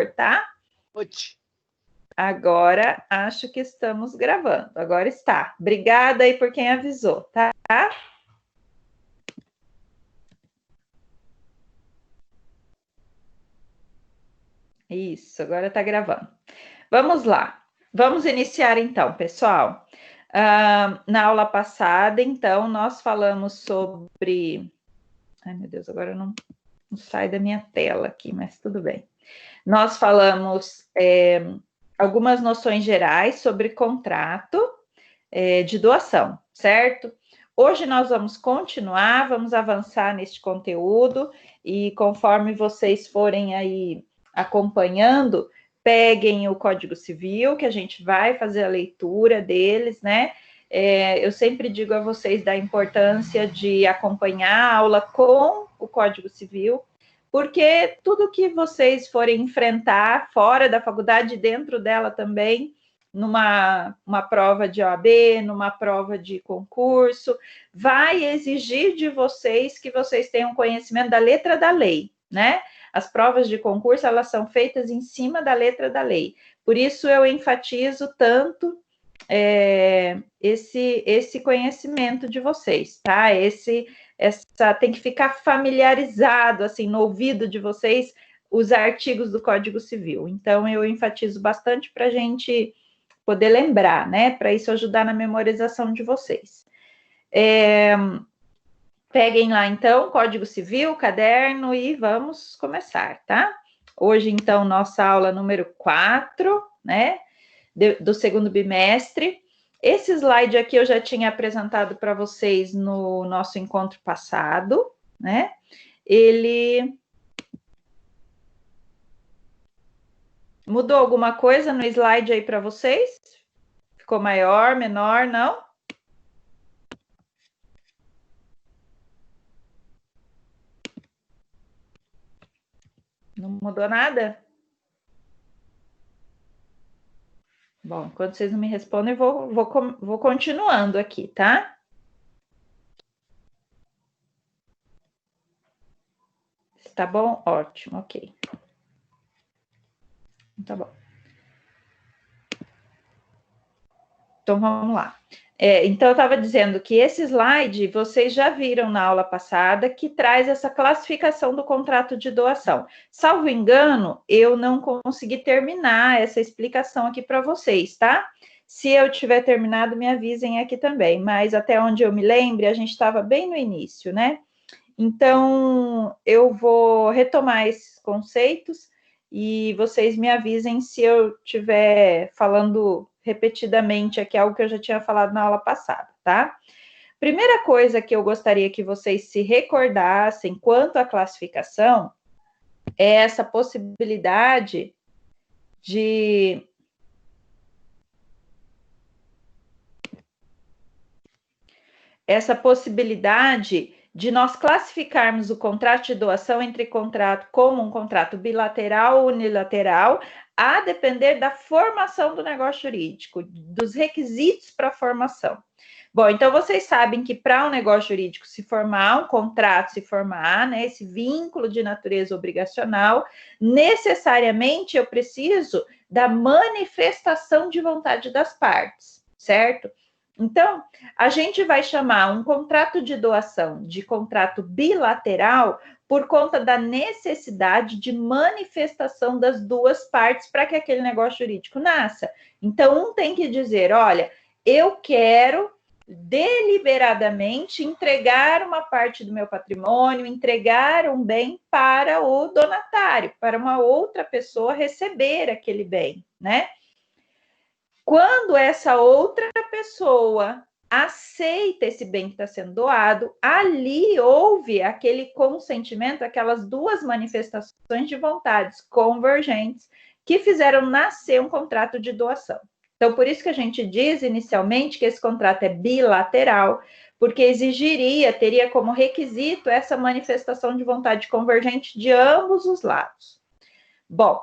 tá? Agora, acho que estamos gravando. Agora está. Obrigada aí por quem avisou, tá? Isso, agora está gravando. Vamos lá. Vamos iniciar então, pessoal. Na aula passada, então, nós falamos sobre... Ai, meu Deus, agora não sai da minha tela aqui, mas tudo bem. Nós falamos algumas noções gerais sobre contrato de doação, certo? Hoje nós vamos continuar, vamos avançar neste conteúdo e conforme vocês forem aí acompanhando, peguem o Código Civil, que a gente vai fazer a leitura deles, né? Eu sempre digo a vocês da importância de acompanhar a aula com o Código Civil, porque tudo que vocês forem enfrentar fora da faculdade, dentro dela também, numa prova de OAB, numa prova de concurso, vai exigir de vocês que vocês tenham conhecimento da letra da lei, né? As provas de concurso, elas são feitas em cima da letra da lei. Por isso, eu enfatizo tanto esse conhecimento de vocês, tá? Tem que ficar familiarizado, assim, no ouvido de vocês, os artigos do Código Civil. Então, eu enfatizo bastante para a gente poder lembrar, né? Para isso ajudar na memorização de vocês. Peguem lá, então, Código Civil, caderno e vamos começar, tá? Hoje, então, nossa aula número 4, né? Do segundo bimestre. Esse slide aqui eu já tinha apresentado para vocês no nosso encontro passado, né? Ele... Mudou alguma coisa no slide aí para vocês? Ficou maior, menor, não? Não mudou nada? Bom, enquanto vocês não me respondem, eu vou continuando aqui, tá? Tá bom? Ótimo, ok. Tá bom. Então, vamos lá. Então, eu estava dizendo que esse slide vocês já viram na aula passada, que traz essa classificação do contrato de doação. Salvo engano, eu não consegui terminar essa explicação aqui para vocês, tá? Se eu tiver terminado, me avisem aqui também, mas até onde eu me lembre, a gente estava bem no início, né? Então, eu vou retomar esses conceitos e vocês me avisem se eu estiver falando repetidamente aqui algo que eu já tinha falado na aula passada, tá? Primeira coisa que eu gostaria que vocês se recordassem quanto à classificação é essa possibilidade de... de nós classificarmos o contrato de doação entre contrato como um contrato bilateral ou unilateral, a depender da formação do negócio jurídico, dos requisitos para a formação. Bom, então vocês sabem que para um negócio jurídico se formar, um contrato se formar, né, esse vínculo de natureza obrigacional, necessariamente eu preciso da manifestação de vontade das partes, certo? Então, a gente vai chamar um contrato de doação de contrato bilateral por conta da necessidade de manifestação das duas partes para que aquele negócio jurídico nasça. Então, um tem que dizer, olha, eu quero deliberadamente entregar uma parte do meu patrimônio, entregar um bem para o donatário, para uma outra pessoa receber aquele bem, né? Quando essa outra pessoa aceita esse bem que está sendo doado, ali houve aquele consentimento, aquelas duas manifestações de vontades convergentes que fizeram nascer um contrato de doação. Então, por isso que a gente diz inicialmente que esse contrato é bilateral, porque teria como requisito essa manifestação de vontade convergente de ambos os lados. Bom,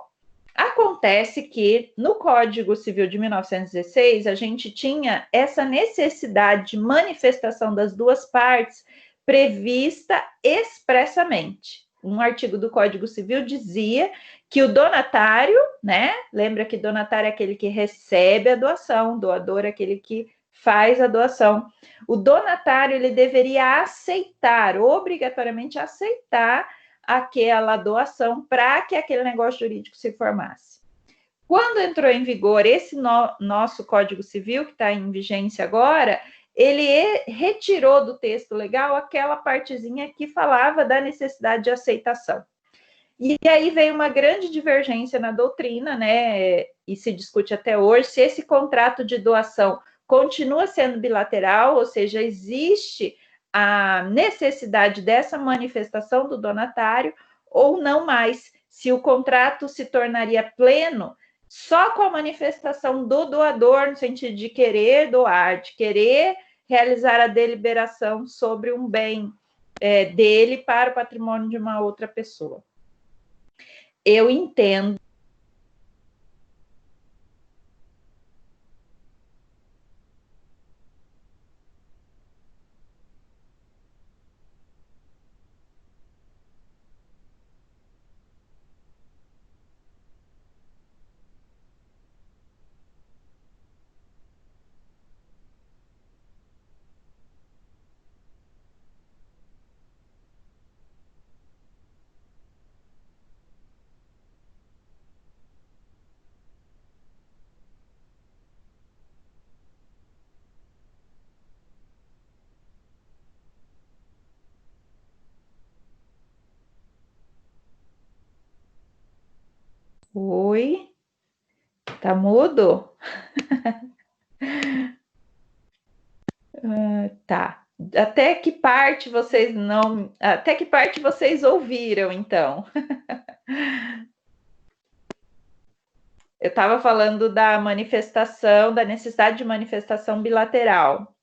acontece que no Código Civil de 1916, a gente tinha essa necessidade de manifestação das duas partes prevista expressamente. um artigo do Código Civil dizia que o donatário, né? Lembra que donatário é aquele que recebe a doação, doador é aquele que faz a doação. O donatário, ele deveria aceitar, obrigatoriamente aceitar aquela doação para que aquele negócio jurídico se formasse. Quando entrou em vigor esse nosso Código Civil, que está em vigência agora, ele retirou do texto legal aquela partezinha que falava da necessidade de aceitação. E aí veio uma grande divergência na doutrina, né? E se discute até hoje se esse contrato de doação continua sendo bilateral, ou seja, existe a necessidade dessa manifestação do donatário ou não mais, se o contrato se tornaria pleno só com a manifestação do doador, no sentido de querer doar, de querer realizar a deliberação sobre um bem dele para o patrimônio de uma outra pessoa. Eu entendo. Oi, tá mudo? Tá. Até que parte vocês não. Até que parte vocês ouviram, então? Eu estava falando da manifestação, da necessidade de manifestação bilateral.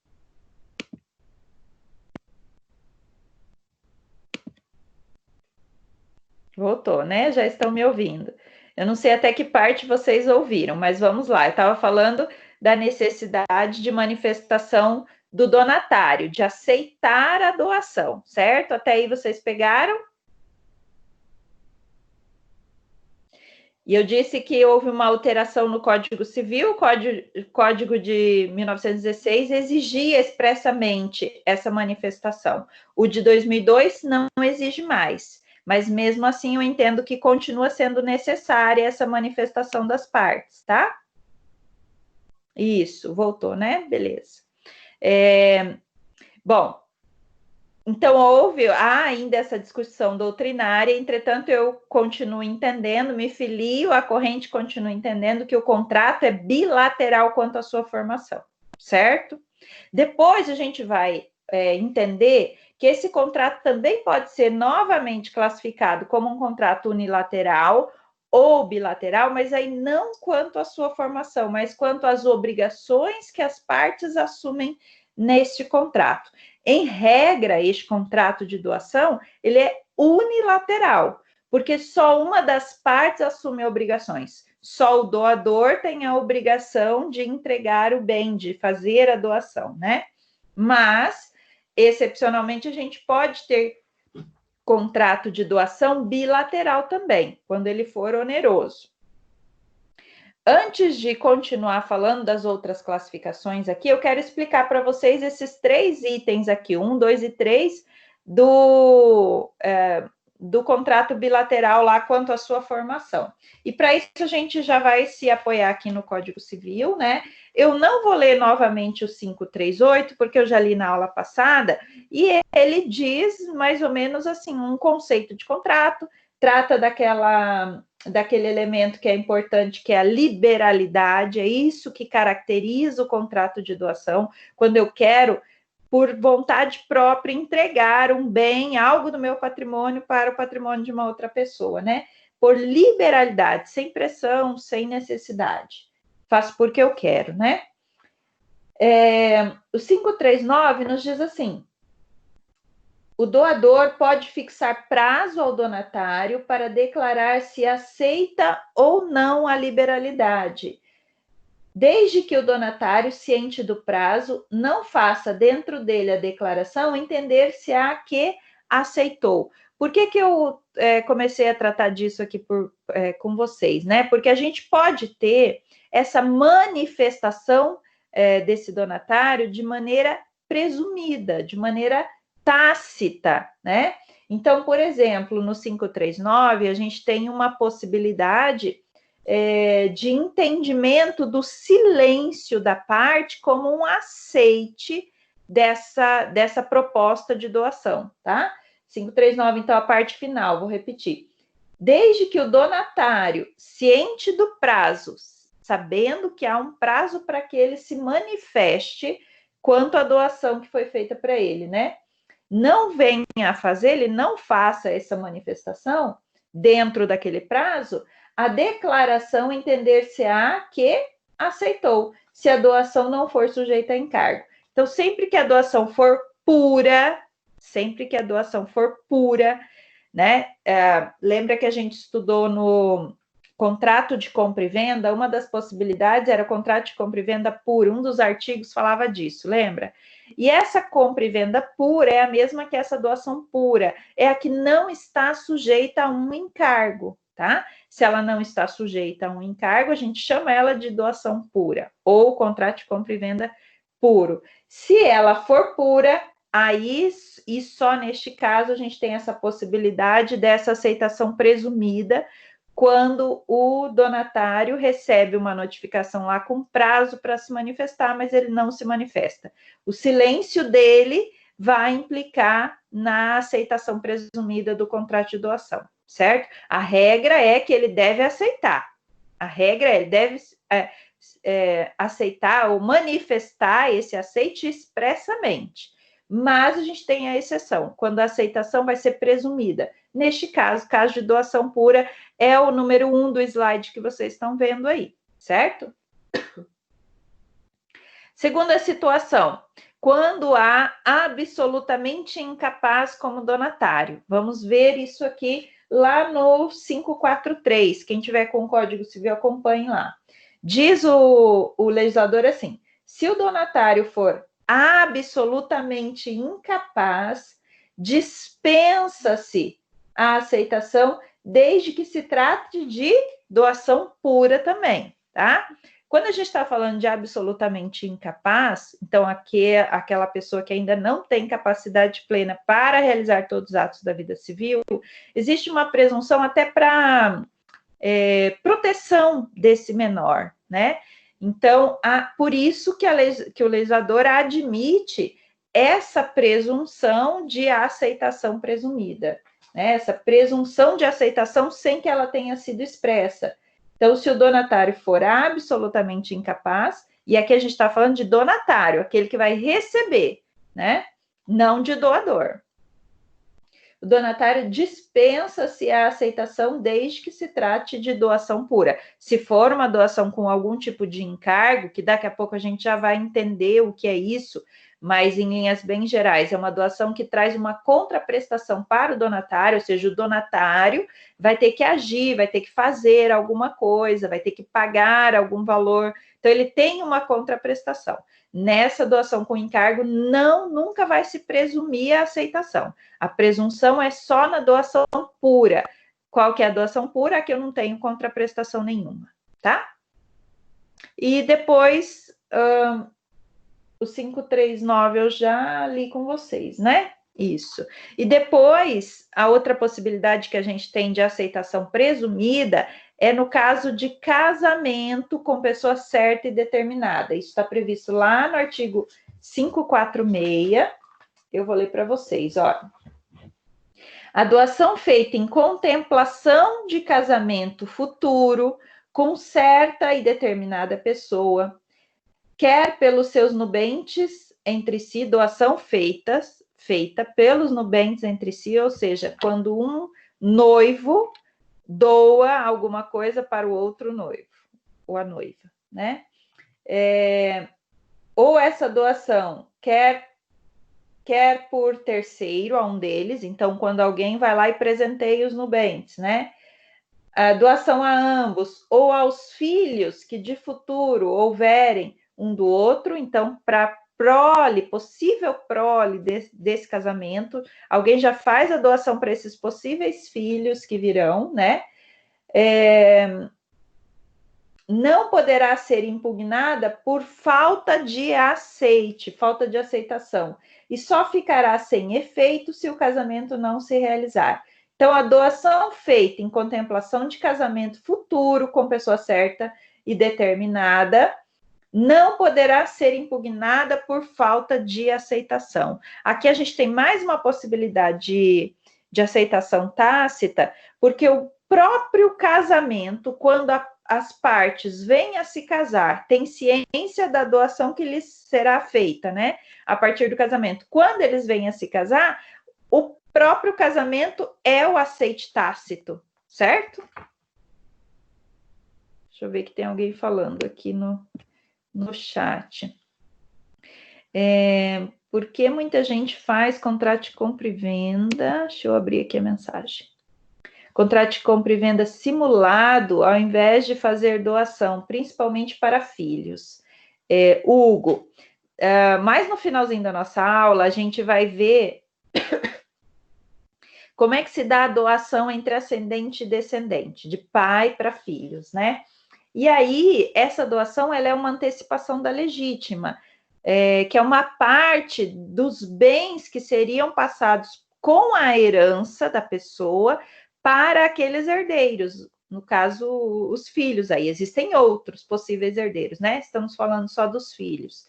Voltou, né? Já estão me ouvindo. Eu não sei até que parte vocês ouviram, mas vamos lá. Eu estava falando da necessidade de manifestação do donatário, de aceitar a doação, certo? Até aí vocês pegaram? E eu disse que houve uma alteração no Código Civil, o Código de 1916 exigia expressamente essa manifestação. O de 2002 não exige mais, mas mesmo assim eu entendo que continua sendo necessária essa manifestação das partes, tá? Isso, voltou, né? Beleza. Bom, então, houve ainda essa discussão doutrinária, entretanto, eu continuo entendendo, me filio à corrente, continuo entendendo que o contrato é bilateral quanto à sua formação, certo? Depois a gente vai entender que esse contrato também pode ser novamente classificado como um contrato unilateral ou bilateral, mas aí não quanto à sua formação, mas quanto às obrigações que as partes assumem neste contrato. Em regra, este contrato de doação, ele é unilateral, porque só uma das partes assume obrigações. Só o doador tem a obrigação de entregar o bem, de fazer a doação, né? Mas, excepcionalmente, a gente pode ter contrato de doação bilateral também, quando ele for oneroso. Antes de continuar falando das outras classificações aqui, eu quero explicar para vocês esses 3 itens aqui, 1, 2 e 3, do contrato bilateral lá quanto à sua formação. E para isso a gente já vai se apoiar aqui no Código Civil, né? Eu não vou ler novamente o 538, porque eu já li na aula passada, e ele diz mais ou menos assim, um conceito de contrato, trata daquele elemento que é importante, que é a liberalidade, é isso que caracteriza o contrato de doação, quando eu quero, por vontade própria, entregar um bem, algo do meu patrimônio para o patrimônio de uma outra pessoa, né? Por liberalidade, sem pressão, sem necessidade. Faço porque eu quero, né? O 539 nos diz assim: o doador pode fixar prazo ao donatário para declarar se aceita ou não a liberalidade, desde que o donatário, ciente do prazo, não faça dentro dele a declaração, entender-se-á que aceitou. Por que eu comecei a tratar disso aqui com vocês, né? Porque a gente pode ter essa manifestação desse donatário de maneira presumida, de maneira tácita, né? Então, por exemplo, no 539, a gente tem uma possibilidade de entendimento do silêncio da parte como um aceite dessa proposta de doação, tá? 539, então, a parte final, vou repetir. Desde que o donatário, ciente do prazo, sabendo que há um prazo para que ele se manifeste quanto à doação que foi feita para ele, né? Não venha a fazer, ele não faça essa manifestação dentro daquele prazo, a declaração entender-se-á que aceitou, se a doação não for sujeita a encargo. Então, sempre que a doação for pura, né? Lembra que a gente estudou no contrato de compra e venda? Uma das possibilidades era o contrato de compra e venda puro. Um dos artigos falava disso, lembra? E essa compra e venda pura é a mesma que essa doação pura. É a que não está sujeita a um encargo, tá? Se ela não está sujeita a um encargo, a gente chama ela de doação pura, ou contrato de compra e venda puro. Se ela for pura, aí, e só neste caso, a gente tem essa possibilidade dessa aceitação presumida, quando o donatário recebe uma notificação lá com prazo para se manifestar, mas ele não se manifesta. O silêncio dele vai implicar na aceitação presumida do contrato de doação, certo? A regra é que ele deve aceitar. A regra é ele deve aceitar ou manifestar esse aceite expressamente. Mas a gente tem a exceção, quando a aceitação vai ser presumida. Neste caso de doação pura, é o número 1 do slide que vocês estão vendo aí, certo? Segunda situação, quando há absolutamente incapaz como donatário. Vamos ver isso aqui lá no 543. Quem tiver com o Código Civil, acompanhe lá. Diz o legislador assim: se o donatário for absolutamente incapaz, dispensa-se a aceitação, desde que se trate de doação pura também, tá? Quando a gente está falando de absolutamente incapaz, então aqui é aquela pessoa que ainda não tem capacidade plena para realizar todos os atos da vida civil, existe uma presunção até para proteção desse menor, né? Então, por isso que o legislador admite essa presunção de aceitação presumida, né? Essa presunção de aceitação sem que ela tenha sido expressa. Então, se o donatário for absolutamente incapaz, e aqui a gente está falando de donatário, aquele que vai receber, né? Não de doador. O donatário dispensa-se a aceitação desde que se trate de doação pura. Se for uma doação com algum tipo de encargo, que daqui a pouco a gente já vai entender o que é isso, mas em linhas bem gerais, é uma doação que traz uma contraprestação para o donatário, ou seja, o donatário vai ter que agir, vai ter que fazer alguma coisa, vai ter que pagar algum valor. Então, ele tem uma contraprestação. Nessa doação com encargo, nunca vai se presumir a aceitação. A presunção é só na doação pura. Qual que é a doação pura? Que eu não tenho contraprestação nenhuma, tá? E depois, o 539 eu já li com vocês, né? Isso. E depois, a outra possibilidade que a gente tem de aceitação presumida é no caso de casamento com pessoa certa e determinada. Isso está previsto lá no artigo 546. Eu vou ler para vocês, ó. A doação feita em contemplação de casamento futuro com certa e determinada pessoa, quer pelos seus nubentes entre si, doação feita pelos nubentes entre si, ou seja, quando um noivo doa alguma coisa para o outro noivo, ou a noiva, né? Ou essa doação quer por terceiro a um deles, então quando alguém vai lá e presenteia os nubentes, né? A doação a ambos, ou aos filhos que de futuro houverem um do outro, então para prole, possível prole desse casamento, alguém já faz a doação para esses possíveis filhos que virão, né? Não poderá ser impugnada por falta de aceite, falta de aceitação, e só ficará sem efeito se o casamento não se realizar. Então, a doação feita em contemplação de casamento futuro com pessoa certa e determinada não poderá ser impugnada por falta de aceitação. Aqui a gente tem mais uma possibilidade de aceitação tácita, porque o próprio casamento, quando as partes vêm a se casar, tem ciência da doação que lhes será feita, né? A partir do casamento. Quando eles vêm a se casar, o próprio casamento é o aceite tácito, certo? Deixa eu ver que tem alguém falando aqui no chat. Por que muita gente faz contrato de compra e venda? Deixa eu abrir aqui a mensagem. Contrato de compra e venda simulado, ao invés de fazer doação, principalmente para filhos. Hugo, mais no finalzinho da nossa aula, a gente vai ver como é que se dá a doação entre ascendente e descendente, de pai para filhos, né? E aí, essa doação, ela é uma antecipação da legítima, que é uma parte dos bens que seriam passados com a herança da pessoa para aqueles herdeiros, no caso, os filhos. Aí existem outros possíveis herdeiros, né? Estamos falando só dos filhos.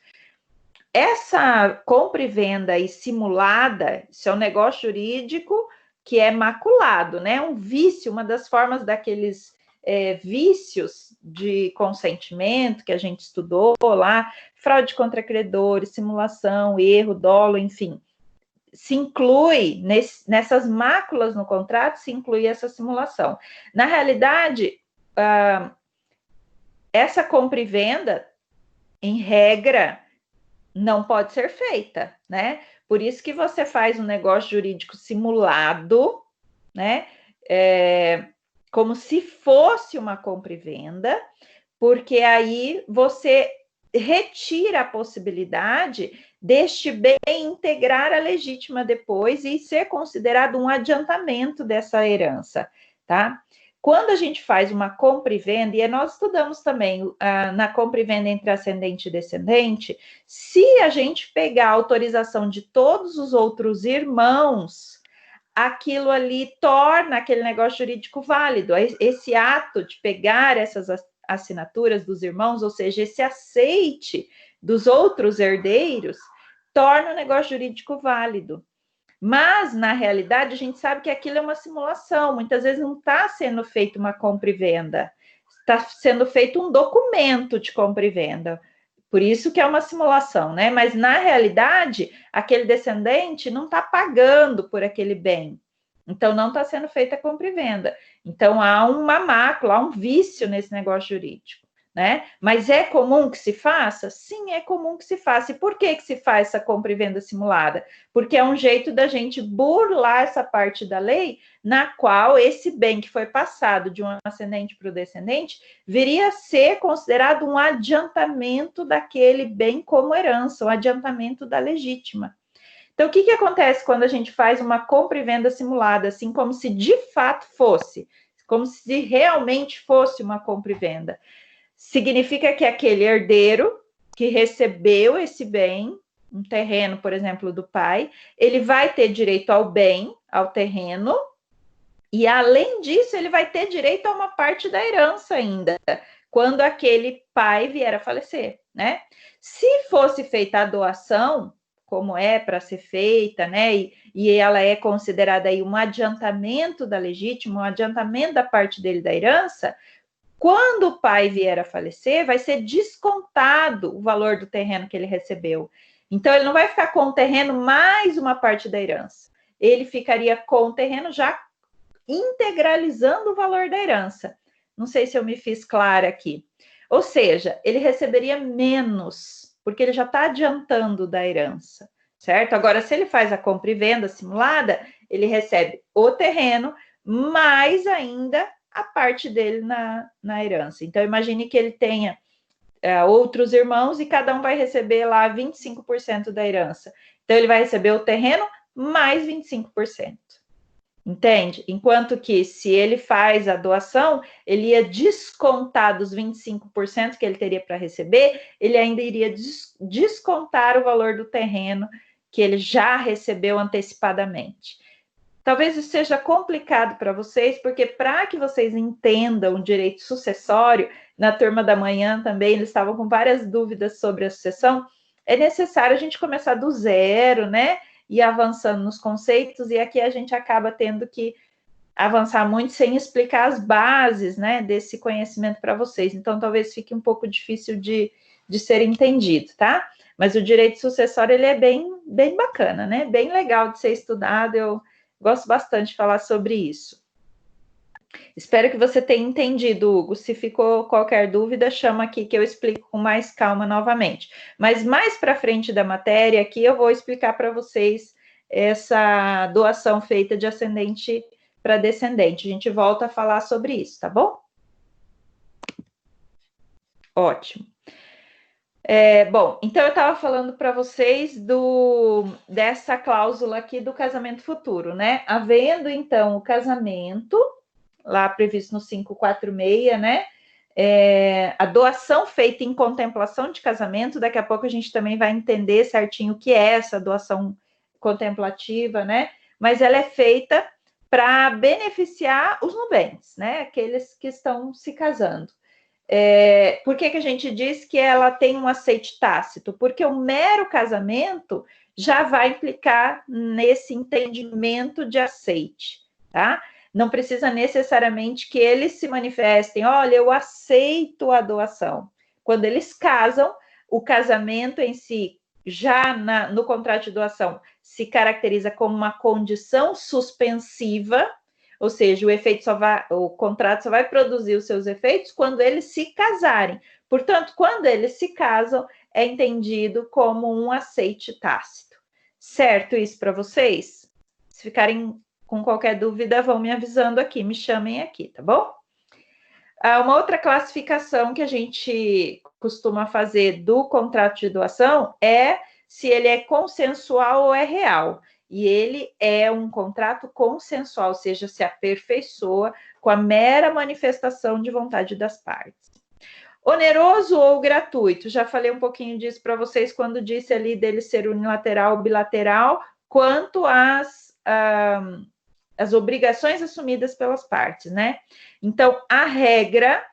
Essa compra e venda aí simulada, isso é um negócio jurídico que é maculado, né? Um vício, uma das formas daqueles vícios de consentimento que a gente estudou lá, fraude contra credores, simulação, erro, dolo, enfim, se inclui nessas máculas no contrato, se inclui essa simulação. Na realidade, essa compra e venda, em regra, não pode ser feita, né? Por isso que você faz um negócio jurídico simulado, né? Como se fosse uma compra e venda, porque aí você retira a possibilidade deste bem integrar a legítima depois e ser considerado um adiantamento dessa herança, tá? Quando a gente faz uma compra e venda, e nós estudamos também na compra e venda entre ascendente e descendente, se a gente pegar a autorização de todos os outros irmãos, aquilo ali torna aquele negócio jurídico válido. Esse ato de pegar essas assinaturas dos irmãos, ou seja, esse aceite dos outros herdeiros, torna o negócio jurídico válido. Mas, na realidade, a gente sabe que aquilo é uma simulação. Muitas vezes não está sendo feita uma compra e venda. Está sendo feito um documento de compra e venda. Por isso que é uma simulação, né? Mas, na realidade, aquele descendente não está pagando por aquele bem. Então, não está sendo feita a compra e venda. Então, há uma mácula, há um vício nesse negócio jurídico, né? Mas é comum que se faça? Sim, é comum que se faça. E por que se faz essa compra e venda simulada? Porque é um jeito da gente burlar essa parte da lei na qual esse bem que foi passado de um ascendente para o descendente viria a ser considerado um adiantamento daquele bem como herança, um adiantamento da legítima. Então, o que acontece quando a gente faz uma compra e venda simulada, assim como se de fato fosse, como se realmente fosse uma compra e venda? Significa que aquele herdeiro que recebeu esse bem, um terreno, por exemplo, do pai, ele vai ter direito ao bem, ao terreno, e além disso, ele vai ter direito a uma parte da herança ainda, quando aquele pai vier a falecer, né? Se fosse feita a doação, como é para ser feita, né? E ela é considerada aí um adiantamento da legítima, um adiantamento da parte dele da herança. Quando o pai vier a falecer, vai ser descontado o valor do terreno que ele recebeu. Então, ele não vai ficar com o terreno mais uma parte da herança. Ele ficaria com o terreno já integralizando o valor da herança. Não sei se eu me fiz clara aqui. Ou seja, ele receberia menos, porque ele já está adiantando da herança, certo? Agora, se ele faz a compra e venda simulada, ele recebe o terreno, mais ainda a parte dele na herança. Então, imagine que ele tenha outros irmãos e cada um vai receber lá 25% da herança. Então, ele vai receber o terreno mais 25%. Entende? Enquanto que, se ele faz a doação, ele ia descontar dos 25% que ele teria para receber, ele ainda iria descontar o valor do terreno que ele já recebeu antecipadamente. Talvez isso seja complicado para vocês, porque para que vocês entendam o direito sucessório, na turma da manhã também eles estavam com várias dúvidas sobre a sucessão, é necessário a gente começar do zero, né? E avançando nos conceitos, e aqui a gente acaba tendo que avançar muito sem explicar as bases, né, desse conhecimento para vocês. Então, talvez fique um pouco difícil de ser entendido, tá? Mas o direito sucessório, ele é bem bacana, né? Bem legal de ser estudado, eu gosto bastante de falar sobre isso. Espero que você tenha entendido, Hugo. Se ficou qualquer dúvida, chama aqui que eu explico com mais calma novamente. Mas mais para frente da matéria aqui, eu vou explicar para vocês essa doação feita de ascendente para descendente. A gente volta a falar sobre isso, tá bom? Ótimo. Bom, então eu estava falando para vocês dessa cláusula aqui do casamento futuro, né? Havendo, então, o casamento, lá previsto no 546, né? A doação feita em contemplação de casamento, daqui a pouco a gente também vai entender certinho o que é essa doação contemplativa, né? Mas ela é feita para beneficiar os nubentes, né? Aqueles que estão se casando. Por que a gente diz que ela tem um aceite tácito? Porque o mero casamento já vai implicar nesse entendimento de aceite, tá? Não precisa necessariamente que eles se manifestem, olha, eu aceito a doação. Quando eles casam, o casamento em si, já no contrato de doação, se caracteriza como uma condição suspensiva, ou seja, o contrato só vai produzir os seus efeitos quando eles se casarem. Portanto, quando eles se casam, é entendido como um aceite tácito. Certo isso para vocês? Se ficarem com qualquer dúvida, vão me avisando aqui, me chamem aqui, tá bom? Uma outra classificação que a gente costuma fazer do contrato de doação é se ele é consensual ou é real. E ele é um contrato consensual, ou seja, se aperfeiçoa com a mera manifestação de vontade das partes. Oneroso ou gratuito? Já falei um pouquinho disso para vocês quando disse ali dele ser unilateral ou bilateral, quanto às obrigações assumidas pelas partes, né? Então, a regra,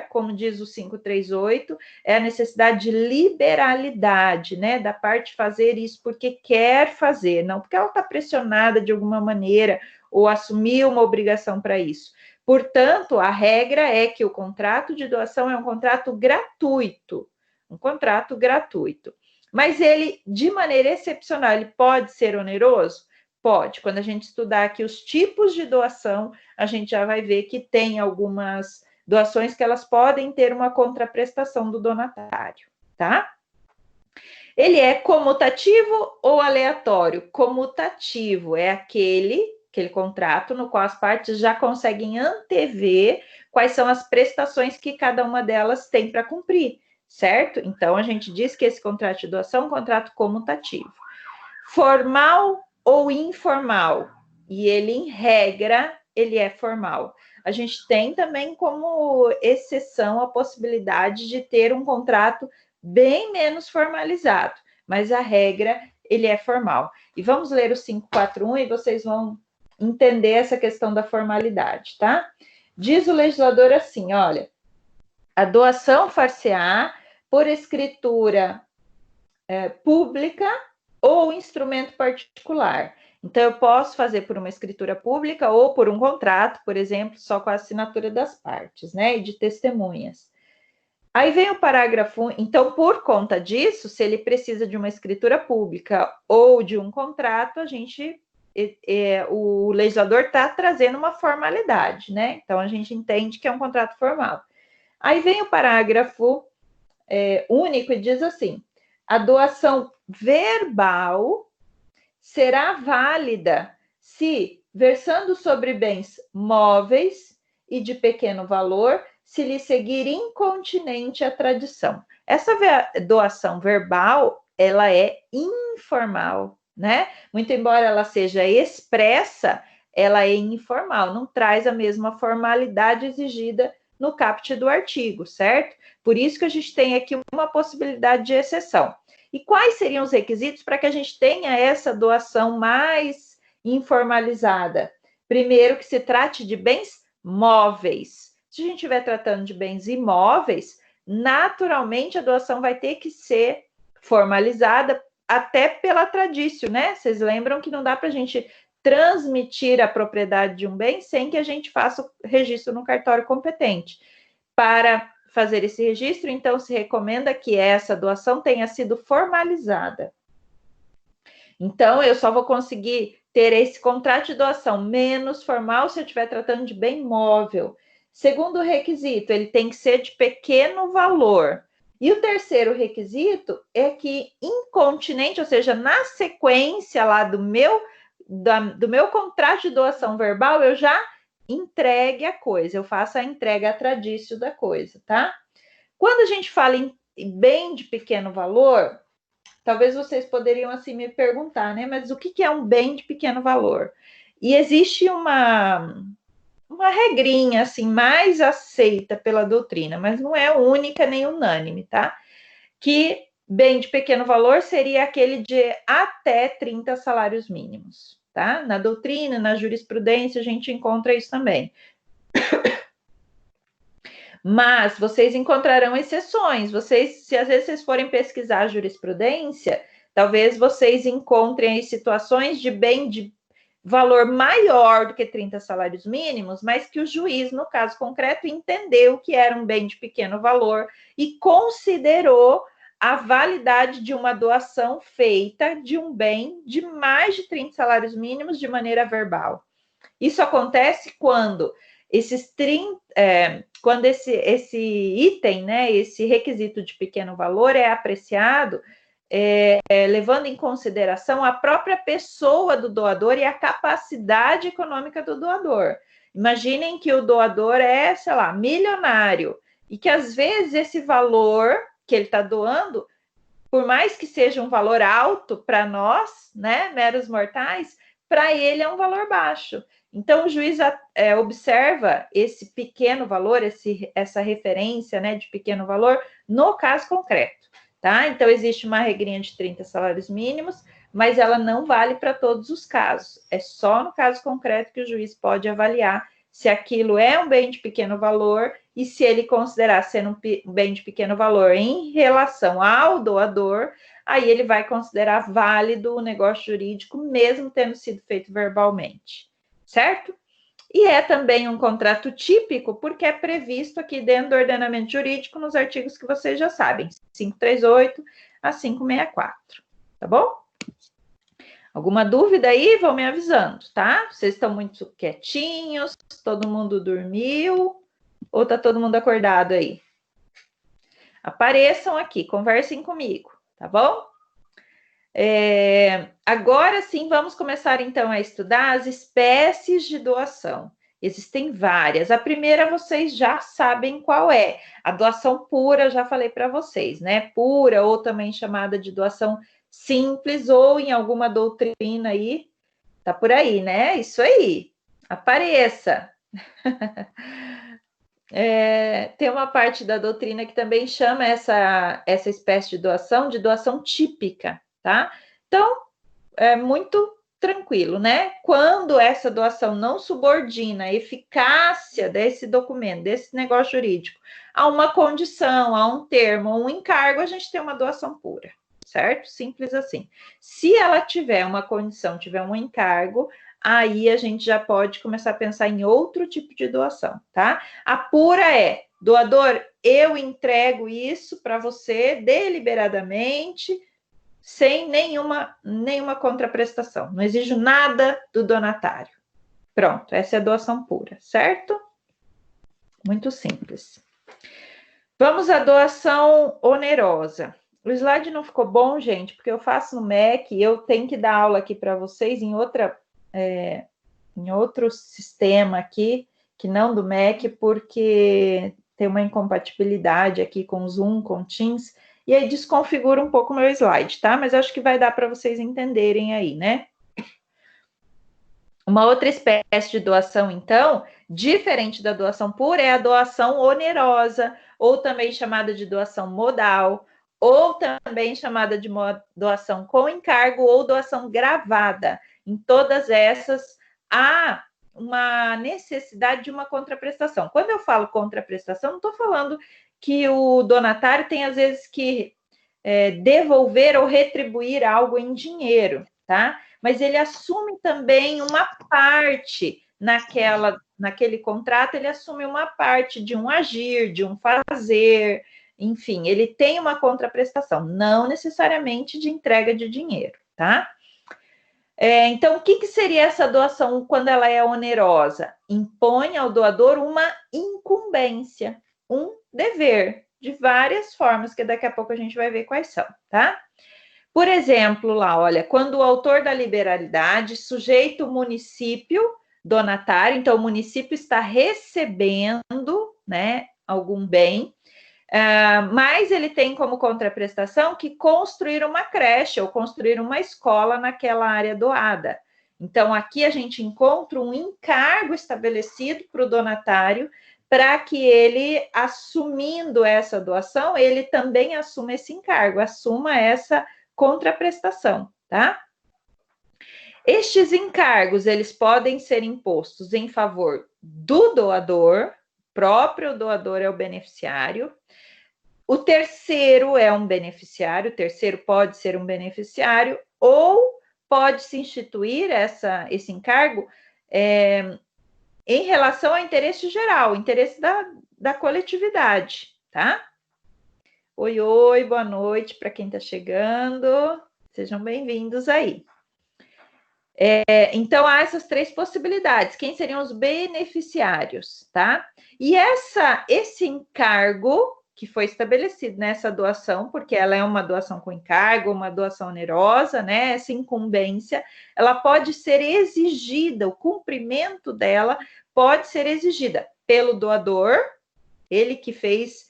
como diz o 538, é a necessidade de liberalidade, né? Da parte fazer isso porque quer fazer, não porque ela está pressionada de alguma maneira ou assumiu uma obrigação para isso. Portanto, a regra é que o contrato de doação é um contrato gratuito, Mas ele, de maneira excepcional, ele pode ser oneroso? Pode. Quando a gente estudar aqui os tipos de doação, a gente já vai ver que tem algumas doações que elas podem ter uma contraprestação do donatário, tá? Ele é comutativo ou aleatório? Comutativo é aquele contrato no qual as partes já conseguem antever quais são as prestações que cada uma delas tem para cumprir, certo? Então, a gente diz que esse contrato de doação é um contrato comutativo. Formal ou informal? E ele, em regra, ele é formal. A gente tem também como exceção a possibilidade de ter um contrato bem menos formalizado, mas a regra, ele é formal. E vamos ler o 541 e vocês vão entender essa questão da formalidade, tá? Diz o legislador assim, olha, a doação far-se-á por escritura pública ou instrumento particular. Então, eu posso fazer por uma escritura pública ou por um contrato, por exemplo, só com a assinatura das partes, né? E de testemunhas. Aí vem o parágrafo, então, por conta disso, se ele precisa de uma escritura pública ou de um contrato, o legislador está trazendo uma formalidade, né? Então, a gente entende que é um contrato formal. Aí vem o parágrafo único e diz assim, a doação verbal será válida se, versando sobre bens móveis e de pequeno valor, se lhe seguir incontinente a tradição. Essa doação verbal, ela é informal, né? Muito embora ela seja expressa, ela é informal, não traz a mesma formalidade exigida no caput do artigo, certo? Por isso que a gente tem aqui uma possibilidade de exceção. E quais seriam os requisitos para que a gente tenha essa doação mais informalizada? Primeiro, que se trate de bens móveis. Se a gente estiver tratando de bens imóveis, naturalmente a doação vai ter que ser formalizada até pela tradição, né? Vocês lembram que não dá para a gente transmitir a propriedade de um bem sem que a gente faça o registro no cartório competente. Para fazer esse registro, então, se recomenda que essa doação tenha sido formalizada. Então, eu só vou conseguir ter esse contrato de doação menos formal se eu estiver tratando de bem móvel. Segundo requisito, ele tem que ser de pequeno valor. E o terceiro requisito é que incontinente, ou seja, na sequência lá do meu contrato de doação verbal, eu já entregue a coisa, eu faço a entrega a tradição da coisa, tá? Quando a gente fala em bem de pequeno valor, talvez vocês poderiam assim me perguntar, né? Mas o que é um bem de pequeno valor? E existe uma regrinha assim mais aceita pela doutrina, mas não é única nem unânime, tá? Que bem de pequeno valor seria aquele de até 30 salários mínimos, tá? Na doutrina, na jurisprudência, a gente encontra isso também. Mas vocês encontrarão exceções. Se às vezes vocês forem pesquisar a jurisprudência, talvez vocês encontrem aí situações de bem de valor maior do que 30 salários mínimos, mas que o juiz, no caso concreto, entendeu que era um bem de pequeno valor e considerou a validade de uma doação feita de um bem de mais de 30 salários mínimos de maneira verbal. Isso acontece quando quando esse item, né, esse requisito de pequeno valor é apreciado levando em consideração a própria pessoa do doador e a capacidade econômica do doador. Imaginem que o doador é, sei lá, milionário e que às vezes esse valor que ele está doando, por mais que seja um valor alto para nós, né, meros mortais, para ele é um valor baixo. Então, o juiz observa esse pequeno valor, essa referência, né, de pequeno valor, no caso concreto, tá? Então, existe uma regrinha de 30 salários mínimos, mas ela não vale para todos os casos. É só no caso concreto que o juiz pode avaliar se aquilo é um bem de pequeno valor e se ele considerar ser um bem de pequeno valor em relação ao doador, aí ele vai considerar válido o negócio jurídico, mesmo tendo sido feito verbalmente, certo? E é também um contrato típico, porque é previsto aqui dentro do ordenamento jurídico, nos artigos que vocês já sabem, 538 a 564, tá bom? Alguma dúvida aí? Vão me avisando, tá? Vocês estão muito quietinhos, todo mundo dormiu, ou tá todo mundo acordado aí? Apareçam aqui, conversem comigo, tá bom? Agora sim, vamos começar então a estudar as espécies de doação. Existem várias. A primeira vocês já sabem qual é. A doação pura, já falei para vocês, né? Pura, ou também chamada de doação simples, ou em alguma doutrina aí, tá por aí, né? Isso aí, apareça. Tem uma parte da doutrina que também chama essa espécie de doação típica, tá? Então, é muito tranquilo, né? Quando essa doação não subordina a eficácia desse documento, desse negócio jurídico, a uma condição, a um termo, a um encargo, a gente tem uma doação pura, certo? Simples assim. Se ela tiver uma condição, tiver um encargo, aí a gente já pode começar a pensar em outro tipo de doação, tá? A pura é, doador, eu entrego isso para você deliberadamente, sem nenhuma contraprestação. Não exijo nada do donatário. Pronto, essa é a doação pura, certo? Muito simples. Vamos à doação onerosa. O slide não ficou bom, gente, porque eu faço no Mac e eu tenho que dar aula aqui para vocês em outro sistema aqui, que não do Mac, porque tem uma incompatibilidade aqui com o Zoom, com o Teams, e aí desconfigura um pouco o meu slide, tá? Mas acho que vai dar para vocês entenderem aí, né? Uma outra espécie de doação, então, diferente da doação pura, é a doação onerosa, ou também chamada de doação modal, ou também chamada de doação com encargo ou doação gravada. Em todas essas, há uma necessidade de uma contraprestação. Quando eu falo contraprestação, não estou falando que o donatário tem, às vezes, que devolver ou retribuir algo em dinheiro, tá? Mas ele assume também uma parte naquele contrato, ele assume uma parte de um agir, de um fazer, enfim, ele tem uma contraprestação, não necessariamente de entrega de dinheiro, tá? Então, o que seria essa doação quando ela é onerosa? Impõe ao doador uma incumbência, um dever, de várias formas, que daqui a pouco a gente vai ver quais são, tá? Por exemplo, lá, olha, quando o autor da liberalidade sujeita o município donatário, então o município está recebendo, né, algum bem, mas ele tem como contraprestação que construir uma creche ou construir uma escola naquela área doada. Então, aqui a gente encontra um encargo estabelecido para o donatário, para que ele, assumindo essa doação, ele também assuma esse encargo, assuma essa contraprestação, tá? Estes encargos, eles podem ser impostos em favor do doador, próprio doador é o beneficiário, o terceiro é um beneficiário, o terceiro pode ser um beneficiário, ou pode-se instituir esse encargo em relação ao interesse geral, interesse da coletividade, tá? Oi, oi, boa noite para quem está chegando, sejam bem-vindos aí. Então, há essas três possibilidades. Quem seriam os beneficiários, tá? E esse encargo que foi estabelecido nessa doação, porque ela é uma doação com encargo, uma doação onerosa, né? Essa incumbência, ela pode ser exigida, o cumprimento dela pode ser exigida pelo doador, ele que fez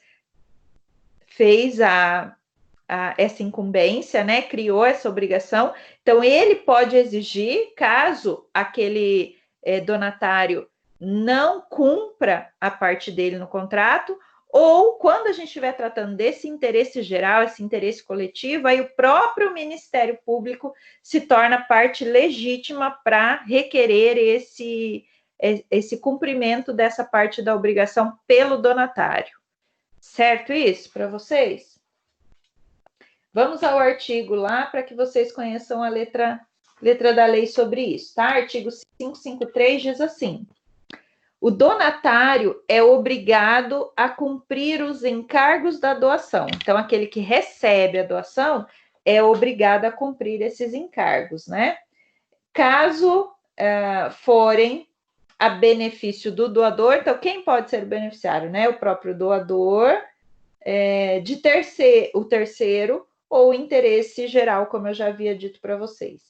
essa incumbência, né? Criou essa obrigação. Então, ele pode exigir, caso aquele donatário não cumpra a parte dele no contrato, ou quando a gente estiver tratando desse interesse geral, esse interesse coletivo, aí o próprio Ministério Público se torna parte legítima para requerer esse cumprimento dessa parte da obrigação pelo donatário. Certo isso para vocês? Vamos ao artigo lá para que vocês conheçam a letra da lei sobre isso, tá? Artigo 553 diz assim: o donatário é obrigado a cumprir os encargos da doação. Então, aquele que recebe a doação é obrigado a cumprir esses encargos, né? Caso forem a benefício do doador, então quem pode ser o beneficiário, né? O próprio doador, o terceiro, ou interesse geral, como eu já havia dito para vocês.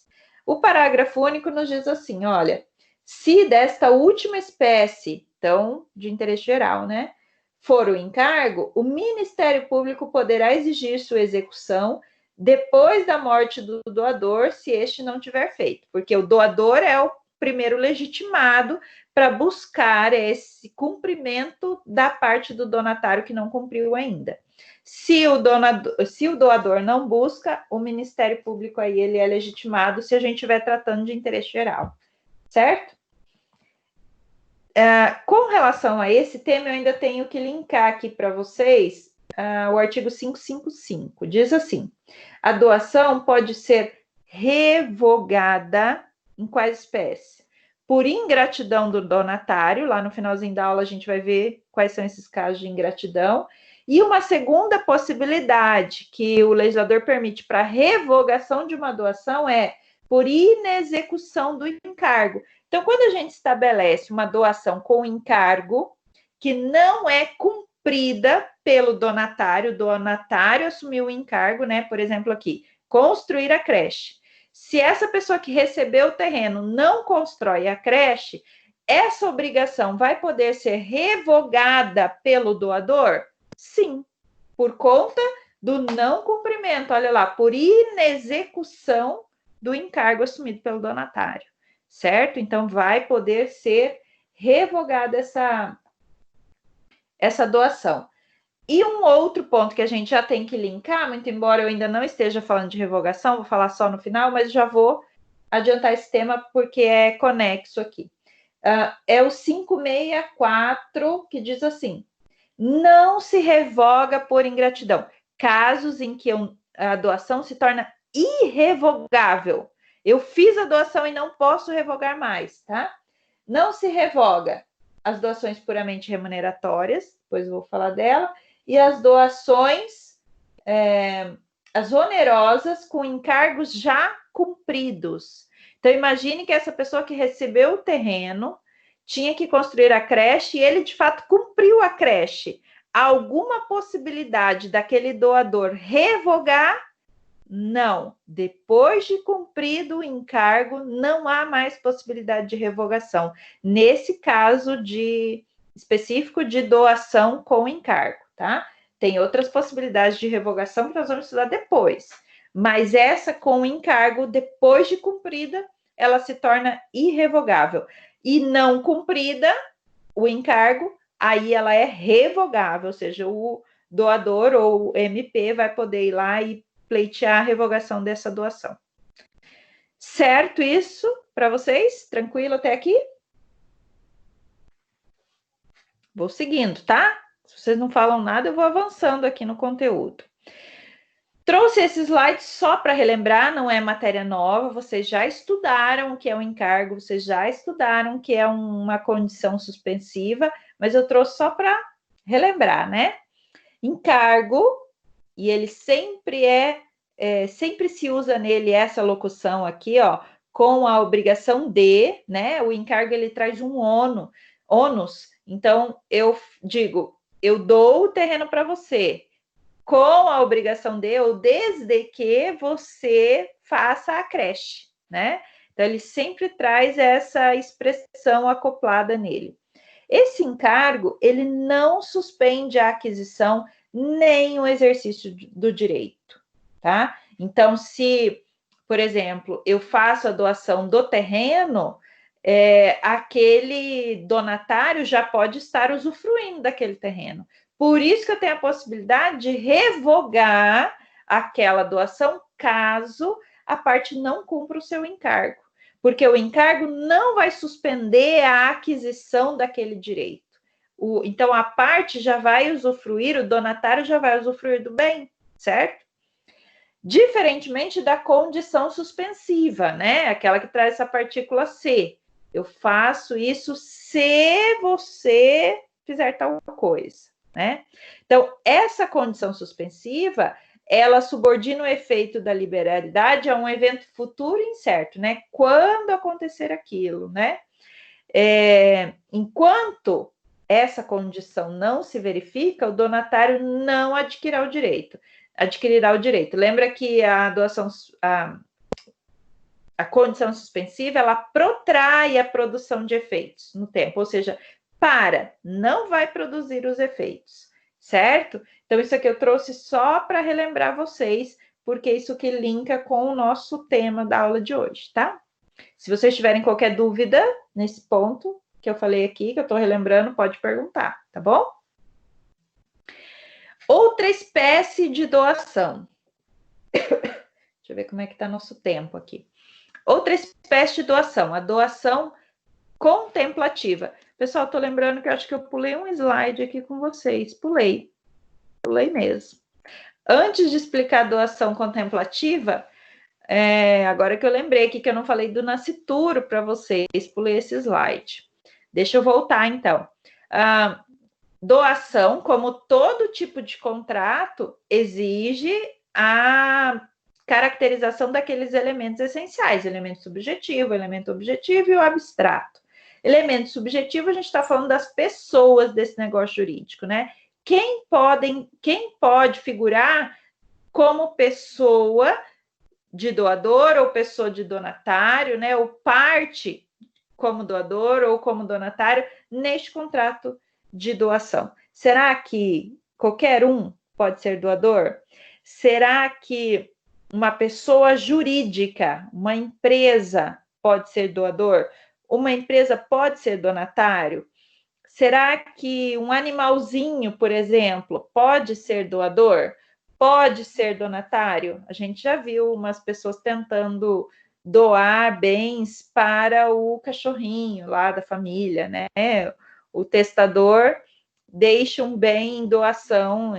O parágrafo único nos diz assim, olha, se desta última espécie, então, de interesse geral, né, for o encargo, o Ministério Público poderá exigir sua execução depois da morte do doador, se este não tiver feito, porque o doador é o primeiro legitimado para buscar esse cumprimento da parte do donatário que não cumpriu ainda. Se o doador não busca, o Ministério Público aí ele é legitimado se a gente estiver tratando de interesse geral, certo? Com relação a esse tema, eu ainda tenho que linkar aqui para vocês o artigo 555. Diz assim: a doação pode ser revogada em quais espécies? Por ingratidão do donatário, lá no finalzinho da aula a gente vai ver quais são esses casos de ingratidão. E uma segunda possibilidade que o legislador permite para revogação de uma doação é por inexecução do encargo. Então, quando a gente estabelece uma doação com encargo que não é cumprida pelo donatário, o donatário assumiu o encargo, né? Por exemplo, aqui, construir a creche. Se essa pessoa que recebeu o terreno não constrói a creche, essa obrigação vai poder ser revogada pelo doador? Sim, por conta do não cumprimento, olha lá, por inexecução do encargo assumido pelo donatário, certo? Então, vai poder ser revogada essa doação. E um outro ponto que a gente já tem que linkar, muito embora eu ainda não esteja falando de revogação, vou falar só no final, mas já vou adiantar esse tema porque é conexo aqui. É o 564, que diz assim: não se revoga por ingratidão. Casos em que a doação se torna irrevogável. Eu fiz a doação e não posso revogar mais, tá? Não se revoga as doações puramente remuneratórias, depois eu vou falar dela, e as doações, as onerosas com encargos já cumpridos. Então, imagine que essa pessoa que recebeu o terreno tinha que construir a creche e ele, de fato, cumpriu a creche. Há alguma possibilidade daquele doador revogar? Não. Depois de cumprido o encargo, não há mais possibilidade de revogação. Nesse caso específico de doação com encargo, tá? Tem outras possibilidades de revogação que nós vamos estudar depois. Mas essa com encargo, depois de cumprida, ela se torna irrevogável. E não cumprida o encargo, aí ela é revogável, ou seja, o doador ou o MP vai poder ir lá e pleitear a revogação dessa doação. Certo isso para vocês? Tranquilo até aqui? Vou seguindo, tá? Se vocês não falam nada, eu vou avançando aqui no conteúdo. Trouxe esse slide só para relembrar, não é matéria nova, vocês já estudaram o que é um encargo, vocês já estudaram o que é uma condição suspensiva, mas eu trouxe só para relembrar, né? Encargo, e ele sempre sempre se usa nele essa locução aqui, ó, com a obrigação de, né? O encargo ele traz um ônus. Então eu digo, eu dou o terreno para você, com a obrigação de, ou desde que você faça a creche, né? Então ele sempre traz essa expressão acoplada nele. Esse encargo, ele não suspende a aquisição nem o exercício do direito, tá? Então, se, por exemplo, eu faço a doação do terreno, aquele donatário já pode estar usufruindo daquele terreno. Por isso que eu tenho a possibilidade de revogar aquela doação caso a parte não cumpra o seu encargo. Porque o encargo não vai suspender a aquisição daquele direito. Então, a parte já vai usufruir, o donatário já vai usufruir do bem, certo? Diferentemente da condição suspensiva, né? Aquela que traz essa partícula C. Eu faço isso se você fizer tal coisa, né? Então, essa condição suspensiva, ela subordina o efeito da liberalidade a um evento futuro incerto, né? Quando acontecer aquilo, né? Enquanto essa condição não se verifica, o donatário não adquirirá o direito. Lembra que a doação, a condição suspensiva, ela protrai a produção de efeitos no tempo, ou seja, não vai produzir os efeitos, certo? Então, isso aqui eu trouxe só para relembrar vocês, porque isso que linka com o nosso tema da aula de hoje, tá? Se vocês tiverem qualquer dúvida nesse ponto que eu falei aqui, que eu estou relembrando, pode perguntar, tá bom? Outra espécie de doação. Deixa eu ver como é que está nosso tempo aqui. Outra espécie de doação, a doação contemplativa. Pessoal, estou lembrando que eu acho que eu pulei um slide aqui com vocês. Pulei mesmo. Antes de explicar a doação contemplativa, agora que eu lembrei aqui que eu não falei do nascituro para vocês, pulei esse slide. Deixa eu voltar, então. Doação, como todo tipo de contrato, exige a caracterização daqueles elementos essenciais, elemento subjetivo, elemento objetivo e o abstrato. Elemento subjetivo, a gente está falando das pessoas desse negócio jurídico, né? Quem pode figurar como pessoa de doador ou pessoa de donatário, né? Ou parte como doador ou como donatário neste contrato de doação? Será que qualquer um pode ser doador? Será que uma pessoa jurídica, uma empresa, pode ser doador? Uma empresa pode ser donatário? Será que um animalzinho, por exemplo, pode ser doador? Pode ser donatário? A gente já viu umas pessoas tentando doar bens para o cachorrinho lá da família, né? O testador deixa um bem em doação,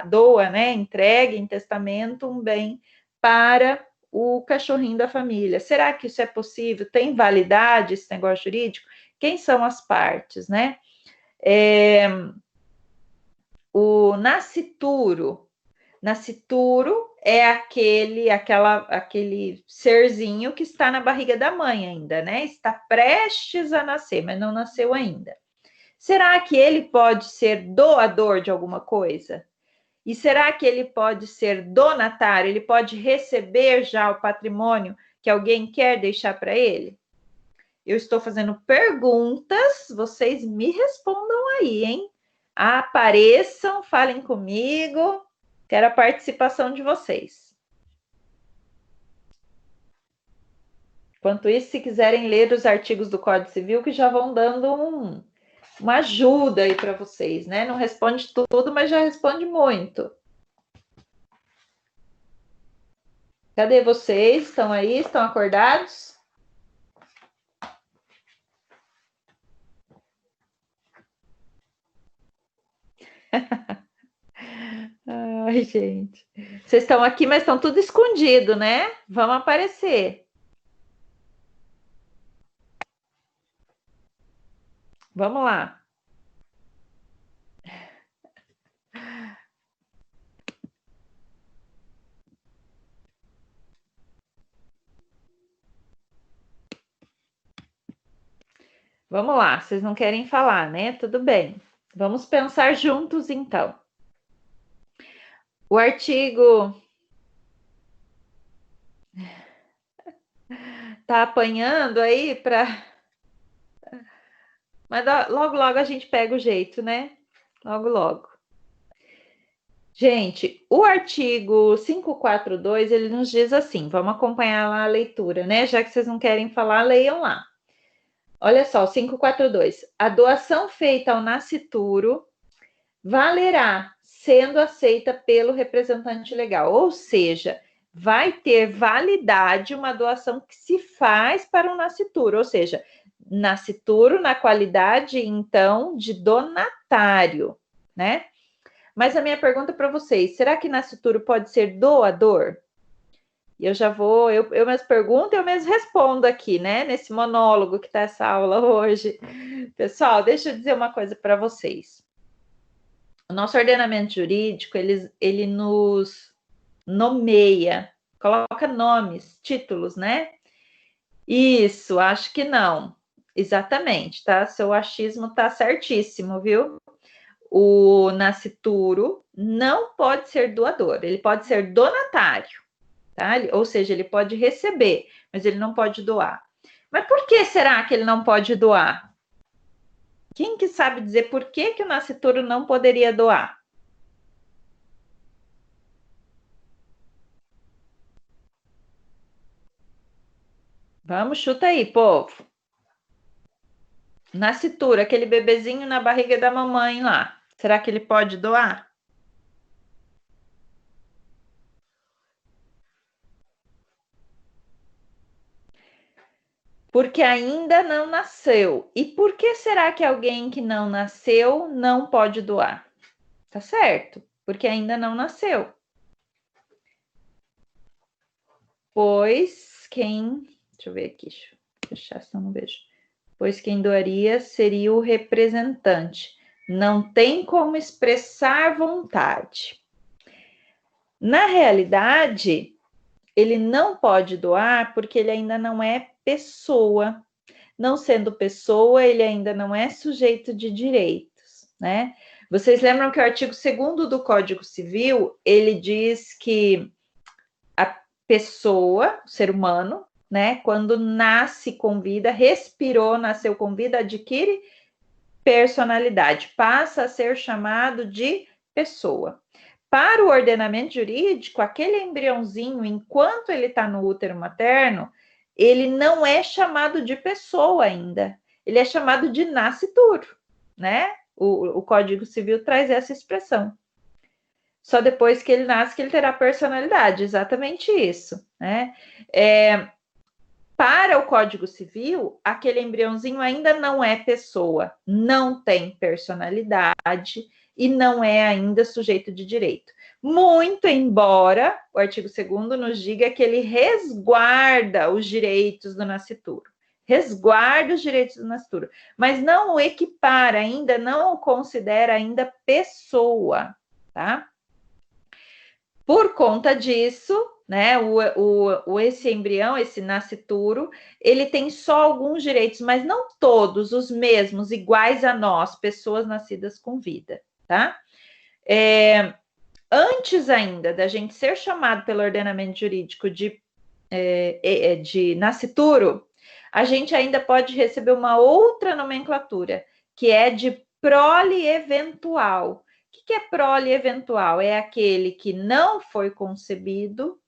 doa, né? Entrega em testamento um bem para o cachorrinho da família. Será que isso é possível? Tem validade esse negócio jurídico? Quem são as partes, né? O nascituro é aquele serzinho que está na barriga da mãe ainda, né? Está prestes a nascer, mas não nasceu ainda. Será que ele pode ser doador de alguma coisa? E será que ele pode ser donatário? Ele pode receber já o patrimônio que alguém quer deixar para ele? Eu estou fazendo perguntas, vocês me respondam aí, hein? Apareçam, falem comigo. Quero a participação de vocês. Enquanto isso, se quiserem ler os artigos do Código Civil, que já vão dando uma ajuda aí para vocês, né? Não responde tudo, mas já responde muito. Cadê vocês? Estão aí? Estão acordados? Ai, gente. Vocês estão aqui, mas estão tudo escondido, né? Vamos aparecer. Vamos lá. Vamos lá, vocês não querem falar, né? Tudo bem. Vamos pensar juntos, então. O artigo tá apanhando aí para. Mas logo, logo a gente pega o jeito, né? Logo, logo. Gente, o artigo 542, ele nos diz assim, vamos acompanhar lá a leitura, né? Já que vocês não querem falar, leiam lá. Olha só, o 542. A doação feita ao nascituro valerá, sendo aceita pelo representante legal. Ou seja, vai ter validade uma doação que se faz para um nascituro. Ou seja, nascituro na qualidade, então, de donatário, né? Mas a minha pergunta para vocês, será que nascituro pode ser doador? E eu já vou, eu mesmo pergunto e eu mesmo respondo aqui, né? Nesse monólogo que está essa aula hoje. Pessoal, deixa eu dizer uma coisa para vocês. O nosso ordenamento jurídico, ele nos nomeia, coloca nomes, títulos, né? Isso, acho que não. Exatamente, tá? Seu achismo tá certíssimo, viu? O nascituro não pode ser doador, ele pode ser donatário, tá? Ou seja, ele pode receber, mas ele não pode doar. Mas por que será que ele não pode doar? Quem que sabe dizer por que o nascituro não poderia doar? Vamos, chuta aí, povo. Nascituro, aquele bebezinho na barriga da mamãe lá. Será que ele pode doar? Porque ainda não nasceu. E por que será que alguém que não nasceu não pode doar? Tá certo, porque ainda não nasceu. Pois quem. Deixa eu ver aqui, deixa eu fechar, senão não vejo. Pois quem doaria seria o representante. Não tem como expressar vontade. Na realidade, ele não pode doar porque ele ainda não é pessoa. Não sendo pessoa, ele ainda não é sujeito de direitos, né? Vocês lembram que o artigo 2º do Código Civil, ele diz que a pessoa, o ser humano, né? Quando nasce com vida, respirou, nasceu com vida, adquire personalidade, passa a ser chamado de pessoa. Para o ordenamento jurídico, aquele embriãozinho, enquanto ele está no útero materno, ele não é chamado de pessoa ainda, ele é chamado de nascituro, né? O Código Civil traz essa expressão. Só depois que ele nasce que ele terá personalidade, exatamente isso, né? Para o Código Civil, aquele embriãozinho ainda não é pessoa, não tem personalidade e não é ainda sujeito de direito. Muito embora o artigo 2º nos diga que ele resguarda os direitos do nascituro. Resguarda os direitos do nascituro, mas não o equipara ainda, não o considera ainda pessoa, tá? Por conta disso, né, esse embrião, esse nascituro, ele tem só alguns direitos, mas não todos os mesmos, iguais a nós, pessoas nascidas com vida, tá? Antes ainda da gente ser chamado pelo ordenamento jurídico de nascituro, a gente ainda pode receber uma outra nomenclatura, que é de prole eventual. O que é prole eventual? É aquele que não foi concebido,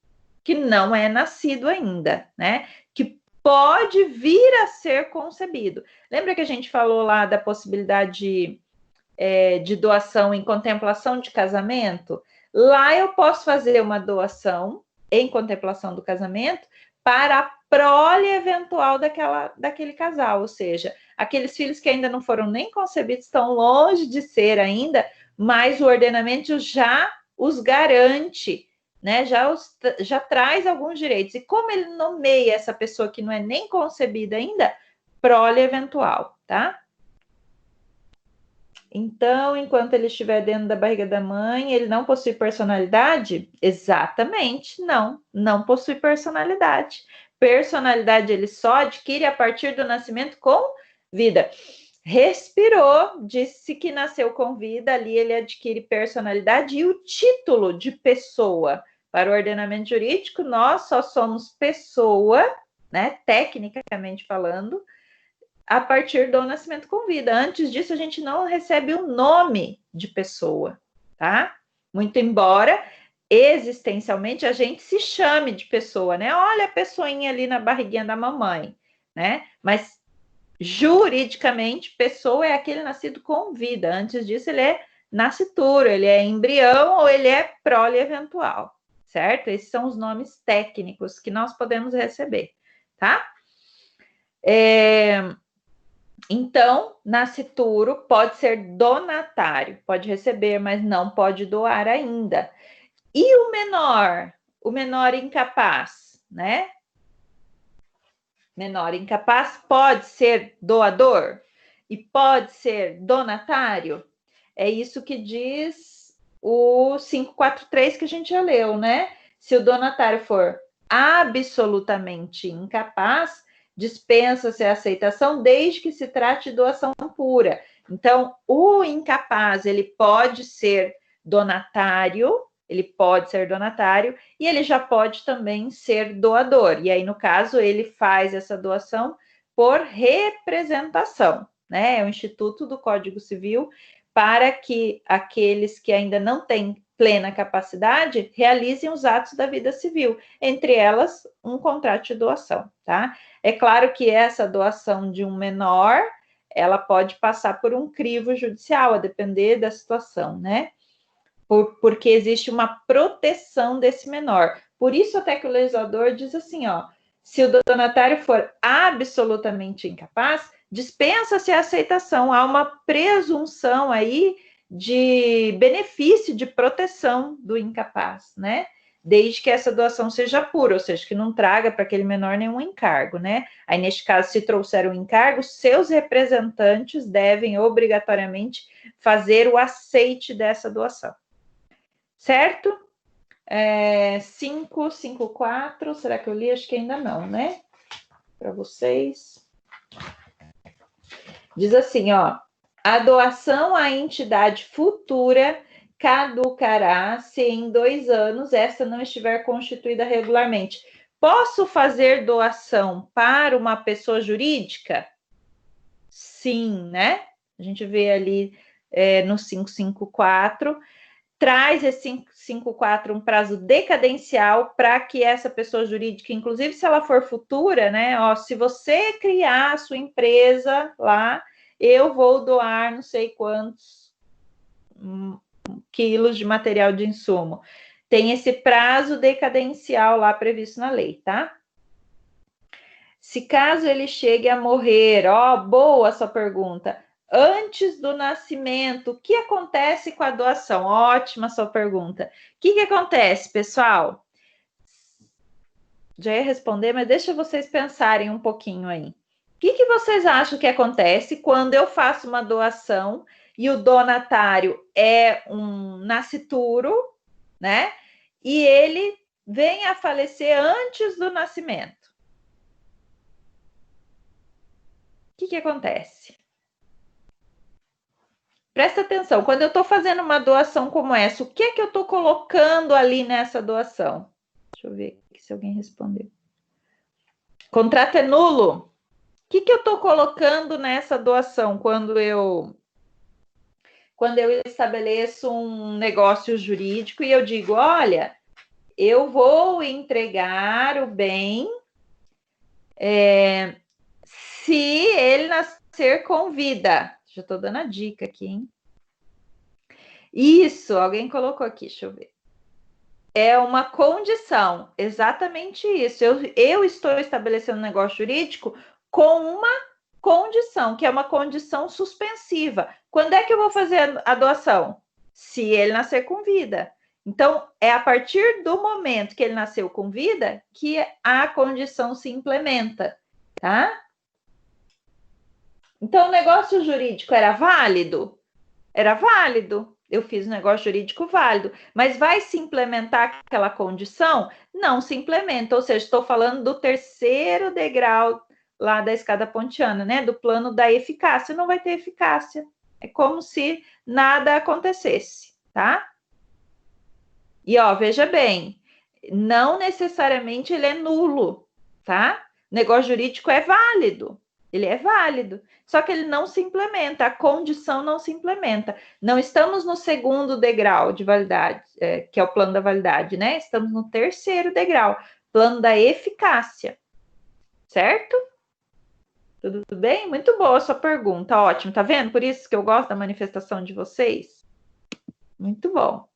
que não é nascido ainda, né? Que pode vir a ser concebido. Lembra que a gente falou lá da possibilidade de doação em contemplação de casamento? Lá eu posso fazer uma doação em contemplação do casamento para a prole eventual daquele casal, ou seja, aqueles filhos que ainda não foram nem concebidos, estão longe de ser ainda, mas o ordenamento já os garante, né? Já traz alguns direitos. E como ele nomeia essa pessoa que não é nem concebida ainda, prole eventual, tá? Então, enquanto ele estiver dentro da barriga da mãe, ele não possui personalidade? Exatamente, não possui personalidade. Personalidade ele só adquire a partir do nascimento com vida. Respirou, disse que nasceu com vida, ali ele adquire personalidade e o título de pessoa. Para o ordenamento jurídico, nós só somos pessoa, né, tecnicamente falando, a partir do nascimento com vida. Antes disso, a gente não recebe o nome de pessoa, tá? Muito embora existencialmente a gente se chame de pessoa, né? Olha a pessoinha ali na barriguinha da mamãe, né? Mas juridicamente, pessoa é aquele nascido com vida. Antes disso, ele é nascituro, ele é embrião ou ele é prole eventual, certo? Esses são os nomes técnicos que nós podemos receber, tá? Então, nascituro pode ser donatário, pode receber, mas não pode doar ainda. E o menor incapaz, né? Menor incapaz pode ser doador e pode ser donatário. É isso que diz o 543 que a gente já leu, né? Se o donatário for absolutamente incapaz, dispensa-se a aceitação desde que se trate de doação pura. Então, o incapaz, ele pode ser donatário, e ele já pode também ser doador. E aí, no caso, ele faz essa doação por representação, né? É o Instituto do Código Civil para que aqueles que ainda não têm plena capacidade realizem os atos da vida civil, entre elas um contrato de doação, tá? É claro que essa doação de um menor, ela pode passar por um crivo judicial, a depender da situação, né? Porque existe uma proteção desse menor. Por isso até que o legislador diz assim, ó, se o donatário for absolutamente incapaz, dispensa-se a aceitação, há uma presunção aí de benefício, de proteção do incapaz, né? Desde que essa doação seja pura, ou seja, que não traga para aquele menor nenhum encargo, né? Aí, neste caso, se trouxer um encargo, seus representantes devem obrigatoriamente fazer o aceite dessa doação. Certo? 554, será que eu li? Acho que ainda não, né? Para vocês. Diz assim, ó. A doação à entidade futura caducará se em 2 anos esta não estiver constituída regularmente. Posso fazer doação para uma pessoa jurídica? Sim, né? A gente vê ali no 554, traz esse 554 um prazo decadencial para que essa pessoa jurídica, inclusive se ela for futura, né? Ó, se você criar a sua empresa lá, eu vou doar não sei quantos quilos de material de insumo. Tem esse prazo decadencial lá previsto na lei, tá? Se caso ele chegue a morrer, ó, boa sua pergunta. Antes do nascimento, o que acontece com a doação? Ótima sua pergunta. O que acontece, pessoal? Já ia responder, mas deixa vocês pensarem um pouquinho aí. O que vocês acham que acontece quando eu faço uma doação e o donatário é um nascituro, né? E ele vem a falecer antes do nascimento? O que acontece? Presta atenção, quando eu estou fazendo uma doação como essa, o que é que eu estou colocando ali nessa doação? Deixa eu ver aqui se alguém respondeu. Contrato é nulo? O que eu estou colocando nessa doação quando eu estabeleço um negócio jurídico e eu digo, olha, eu vou entregar o bem se ele nascer com vida. Já estou dando a dica aqui, hein? Isso, alguém colocou aqui, deixa eu ver. É uma condição, exatamente isso. Eu estou estabelecendo um negócio jurídico com uma condição, que é uma condição suspensiva. Quando é que eu vou fazer a doação? Se ele nascer com vida. Então, é a partir do momento que ele nasceu com vida que a condição se implementa, tá? Então, o negócio jurídico era válido? Era válido. Eu fiz um negócio jurídico válido, mas vai se implementar aquela condição? Não se implementa, ou seja, estou falando do terceiro degrau lá da escada pontiana, né? Do plano da eficácia, não vai ter eficácia. É como se nada acontecesse, tá? E ó, veja bem, não necessariamente ele é nulo, tá? Negócio jurídico é válido, ele é válido, só que ele não se implementa, a condição não se implementa. Não estamos no segundo degrau de validade, que é o plano da validade, né? Estamos no terceiro degrau, plano da eficácia, certo? Tudo bem? Muito boa a sua pergunta, ótimo, tá vendo? Por isso que eu gosto da manifestação de vocês. Muito bom.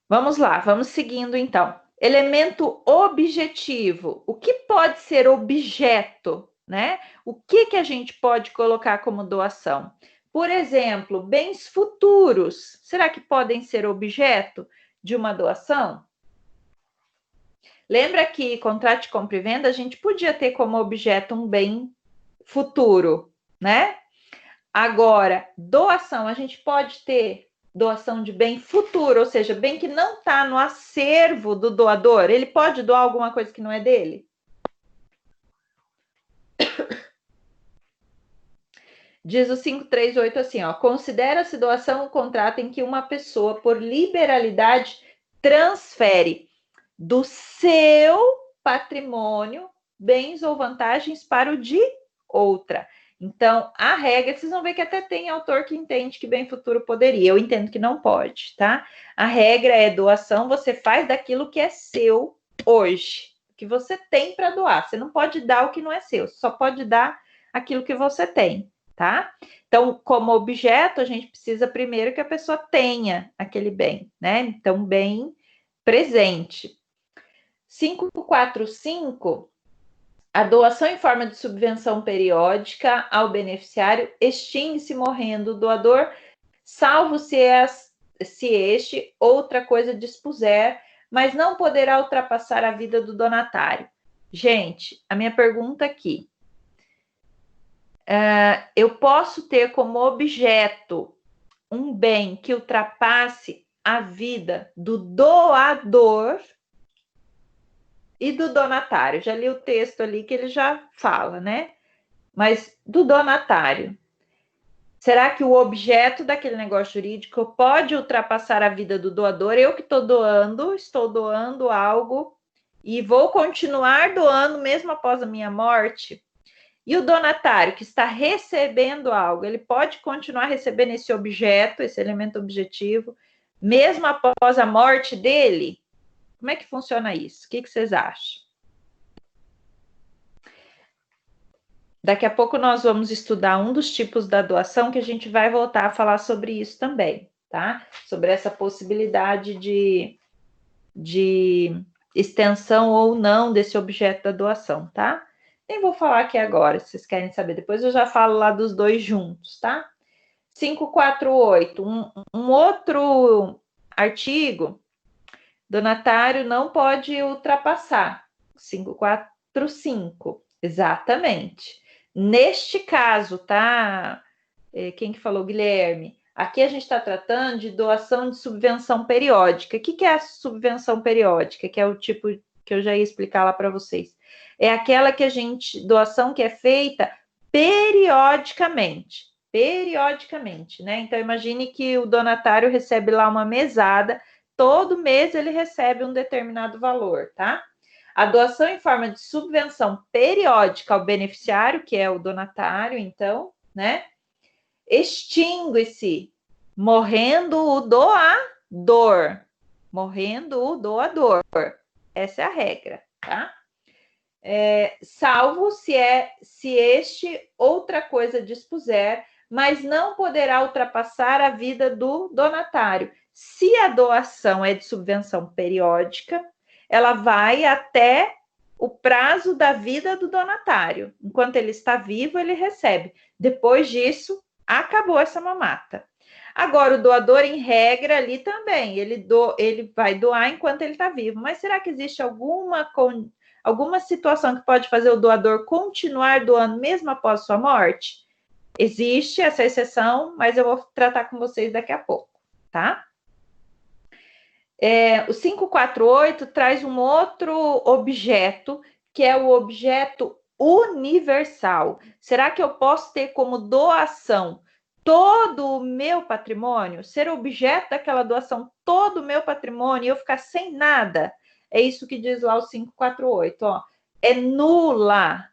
Vamos lá, vamos seguindo então. Elemento objetivo. O que pode ser objeto, né? O que a gente pode colocar como doação? Por exemplo, bens futuros. Será que podem ser objeto de uma doação? Lembra que contrato de compra e venda a gente podia ter como objeto um bem futuro, né? Agora, doação, a gente pode ter doação de bem futuro, ou seja, bem que não está no acervo do doador. Ele pode doar alguma coisa que não é dele? Diz o 538 assim, ó, considera-se doação o contrato em que uma pessoa, por liberalidade, transfere do seu patrimônio bens ou vantagens para o de outra. Então, a regra, vocês vão ver que até tem autor que entende que bem futuro poderia. Eu entendo que não pode, tá? A regra é doação, você faz daquilo que é seu hoje, que você tem para doar. Você não pode dar o que não é seu, só pode dar aquilo que você tem, tá? Então, como objeto, a gente precisa primeiro que a pessoa tenha aquele bem, né? Então, bem presente. 545, a doação em forma de subvenção periódica ao beneficiário extingue-se morrendo o doador, salvo se este outra coisa dispuser, mas não poderá ultrapassar a vida do donatário. Gente, a minha pergunta aqui, eu posso ter como objeto um bem que ultrapasse a vida do doador e do donatário? Já li o texto ali que ele já fala, né? Mas do donatário. Será que o objeto daquele negócio jurídico pode ultrapassar a vida do doador? Eu que estou doando algo e vou continuar doando mesmo após a minha morte? E o donatário que está recebendo algo, ele pode continuar recebendo esse objeto, esse elemento objetivo, mesmo após a morte dele? Como é que funciona isso? O que vocês acham? Daqui a pouco nós vamos estudar um dos tipos da doação que a gente vai voltar a falar sobre isso também, tá? Sobre essa possibilidade de extensão ou não desse objeto da doação, tá? Nem vou falar aqui agora, se vocês querem saber. Depois eu já falo lá dos dois juntos, tá? 548, um outro artigo, donatário não pode ultrapassar. 545, exatamente. Neste caso, tá? Quem que falou? Guilherme. Aqui a gente está tratando de doação de subvenção periódica. O que é a subvenção periódica? Que é o tipo que eu já ia explicar lá para vocês. É aquela que doação que é feita periodicamente. Periodicamente, né? Então, imagine que o donatário recebe lá uma mesada, todo mês ele recebe um determinado valor, tá? A doação em forma de subvenção periódica ao beneficiário, que é o donatário, então, né? Extingue-se, morrendo o doador. Morrendo o doador. Essa é a regra, tá? Salvo se este outra coisa dispuser, mas não poderá ultrapassar a vida do donatário. Se a doação é de subvenção periódica, ela vai até o prazo da vida do donatário. Enquanto ele está vivo, ele recebe. Depois disso, acabou essa mamata. Agora, o doador, em regra, ali também, ele vai doar enquanto ele está vivo. Mas será que existe alguma situação que pode fazer o doador continuar doando mesmo após sua morte? Existe essa exceção, mas eu vou tratar com vocês daqui a pouco, tá? O 548 traz um outro objeto, que é o objeto universal. Será que eu posso ter como doação todo o meu patrimônio? Ser objeto daquela doação todo o meu patrimônio e eu ficar sem nada? É isso que diz lá o 548, ó. É nula,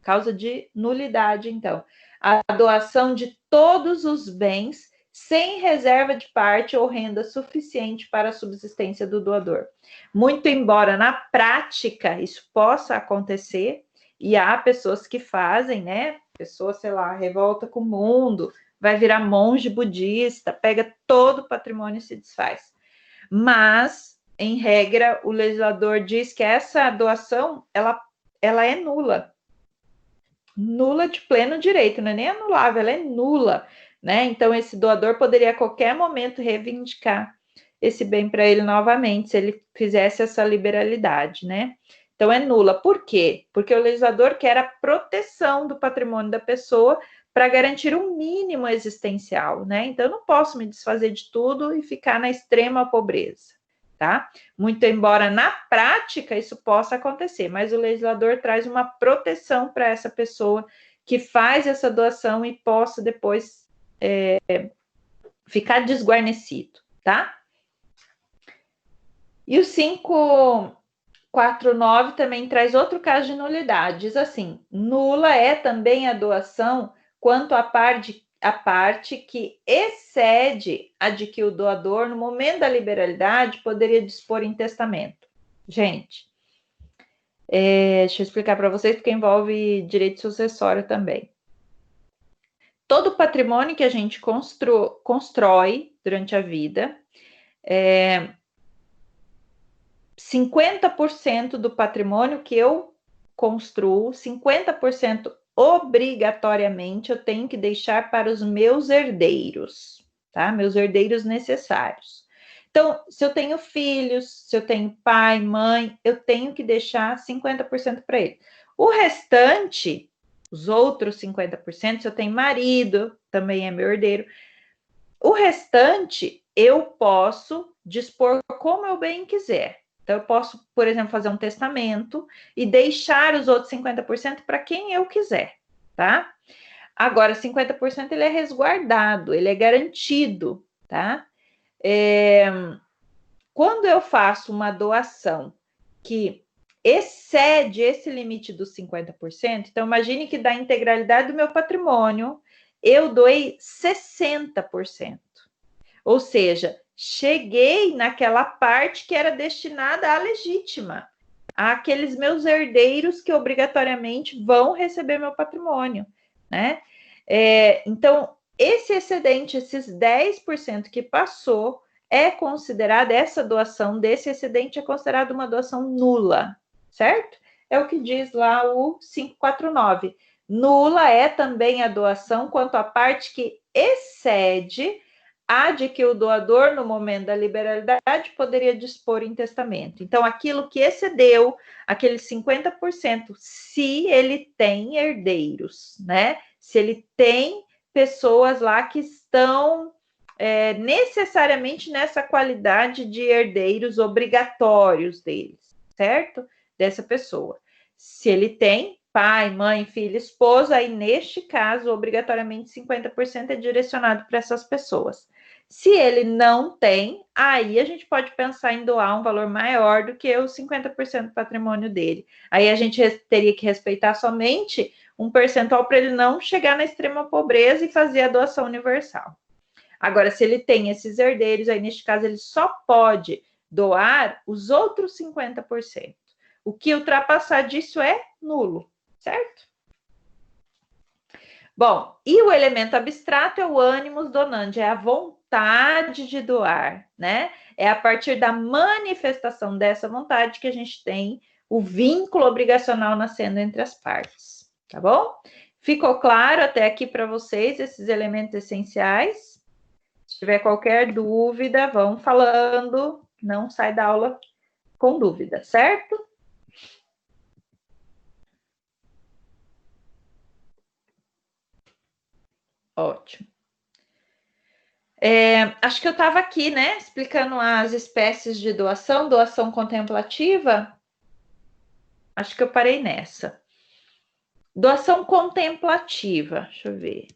causa de nulidade, então. A doação de todos os bens sem reserva de parte ou renda suficiente para a subsistência do doador. Muito embora na prática isso possa acontecer, e há pessoas que fazem, né? Pessoa, sei lá, revolta com o mundo, vai virar monge budista, pega todo o patrimônio e se desfaz. Mas, em regra, o legislador diz que essa doação, ela é nula. Nula de pleno direito, não é nem anulável, ela é nula, né? Então, esse doador poderia a qualquer momento reivindicar esse bem para ele novamente, se ele fizesse essa liberalidade, né? Então, é nula. Por quê? Porque o legislador quer a proteção do patrimônio da pessoa para garantir um mínimo existencial, né? Então, eu não posso me desfazer de tudo e ficar na extrema pobreza, tá? Muito embora na prática isso possa acontecer, mas o legislador traz uma proteção para essa pessoa que faz essa doação e possa depois ficar desguarnecido, tá? E o 549 também traz outro caso de nulidade. Diz assim: nula é também a doação quanto à parte que excede a de que o doador, no momento da liberalidade, poderia dispor em testamento. Gente, deixa eu explicar para vocês, porque envolve direito sucessório também. Todo patrimônio que a gente constrói durante a vida, 50% do patrimônio que eu construo, 50% obrigatoriamente eu tenho que deixar para os meus herdeiros, tá? Meus herdeiros necessários. Então, se eu tenho filhos, se eu tenho pai, mãe, eu tenho que deixar 50% para ele. O restante, os outros 50%, se eu tenho marido, também é meu herdeiro. O restante, eu posso dispor como eu bem quiser. Então, eu posso, por exemplo, fazer um testamento e deixar os outros 50% para quem eu quiser, tá? Agora, 50% ele é resguardado, ele é garantido, tá? Quando eu faço uma doação que excede esse limite dos 50%, então imagine que da integralidade do meu patrimônio, eu doei 60%. Ou seja, cheguei naquela parte que era destinada à legítima, àqueles meus herdeiros que obrigatoriamente vão receber meu patrimônio, né? Então, esse excedente, esses 10% que passou, é considerada, essa doação desse excedente é considerada uma doação nula, certo? É o que diz lá o 549. Nula é também a doação quanto à parte que excede a de que o doador, no momento da liberalidade, poderia dispor em testamento. Então, aquilo que excedeu, aqueles 50%, se ele tem herdeiros, né? Se ele tem pessoas lá que estão necessariamente nessa qualidade de herdeiros obrigatórios deles, certo? Dessa pessoa. Se ele tem pai, mãe, filho, esposa, aí neste caso, obrigatoriamente 50% é direcionado para essas pessoas. Se ele não tem, aí a gente pode pensar em doar um valor maior do que os 50% do patrimônio dele. Aí a gente teria que respeitar somente um percentual para ele não chegar na extrema pobreza e fazer a doação universal. Agora, se ele tem esses herdeiros, aí neste caso ele só pode doar os outros 50%. O que ultrapassar disso é nulo, certo? Bom, e o elemento abstrato é o animus donandi, é a vontade de doar, né? É a partir da manifestação dessa vontade que a gente tem o vínculo obrigacional nascendo entre as partes, tá bom? Ficou claro até aqui para vocês esses elementos essenciais? Se tiver qualquer dúvida, vão falando, não sai da aula com dúvida, certo? Ótimo. Acho que eu estava aqui, né, explicando as espécies de doação, doação contemplativa. Acho que eu parei nessa. Doação contemplativa, deixa eu ver.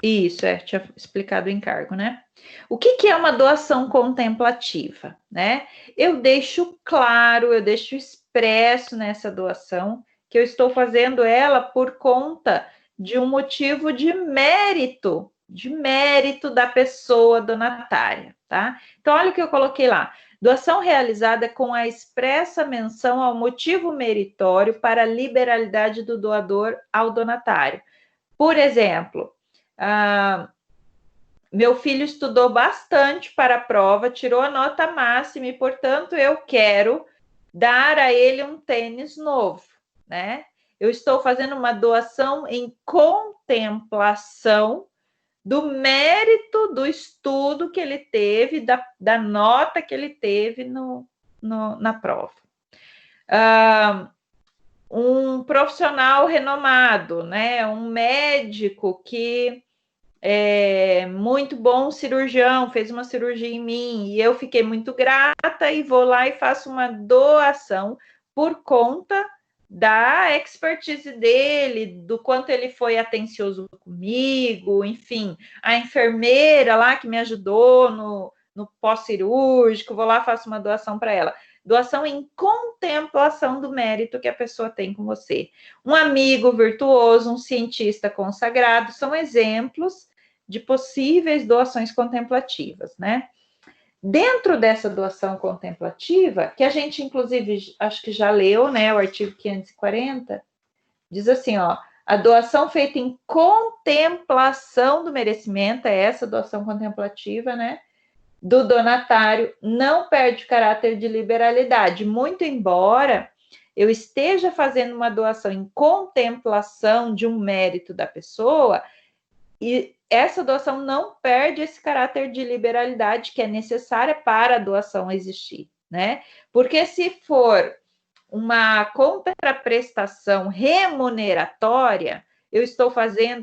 Isso, tinha explicado o encargo, né? O que é uma doação contemplativa, né? Eu deixo claro, eu deixo expresso nessa doação que eu estou fazendo ela por conta de um motivo de mérito da pessoa donatária, tá? Então, olha o que eu coloquei lá. Doação realizada com a expressa menção ao motivo meritório para a liberalidade do doador ao donatário. Por exemplo, meu filho estudou bastante para a prova, tirou a nota máxima e, portanto, eu quero dar a ele um tênis novo, né? Eu estou fazendo uma doação em contemplação do mérito do estudo que ele teve, da nota que ele teve na prova. Um profissional renomado, né? Um médico que é muito bom cirurgião, fez uma cirurgia em mim e eu fiquei muito grata e vou lá e faço uma doação por conta da expertise dele, do quanto ele foi atencioso comigo, enfim, a enfermeira lá que me ajudou no pós-cirúrgico, vou lá e faço uma doação para ela. Doação em contemplação do mérito que a pessoa tem com você. Um amigo virtuoso, um cientista consagrado, são exemplos de possíveis doações contemplativas, né? Dentro dessa doação contemplativa, que a gente, inclusive, acho que já leu, né, o artigo 540, diz assim, ó, a doação feita em contemplação do merecimento, é essa doação contemplativa, né, do donatário, não perde caráter de liberalidade, muito embora eu esteja fazendo uma doação em contemplação de um mérito da pessoa, e essa doação não perde esse caráter de liberalidade que é necessária para a doação existir, né? Porque se for uma contraprestação remuneratória, eu estou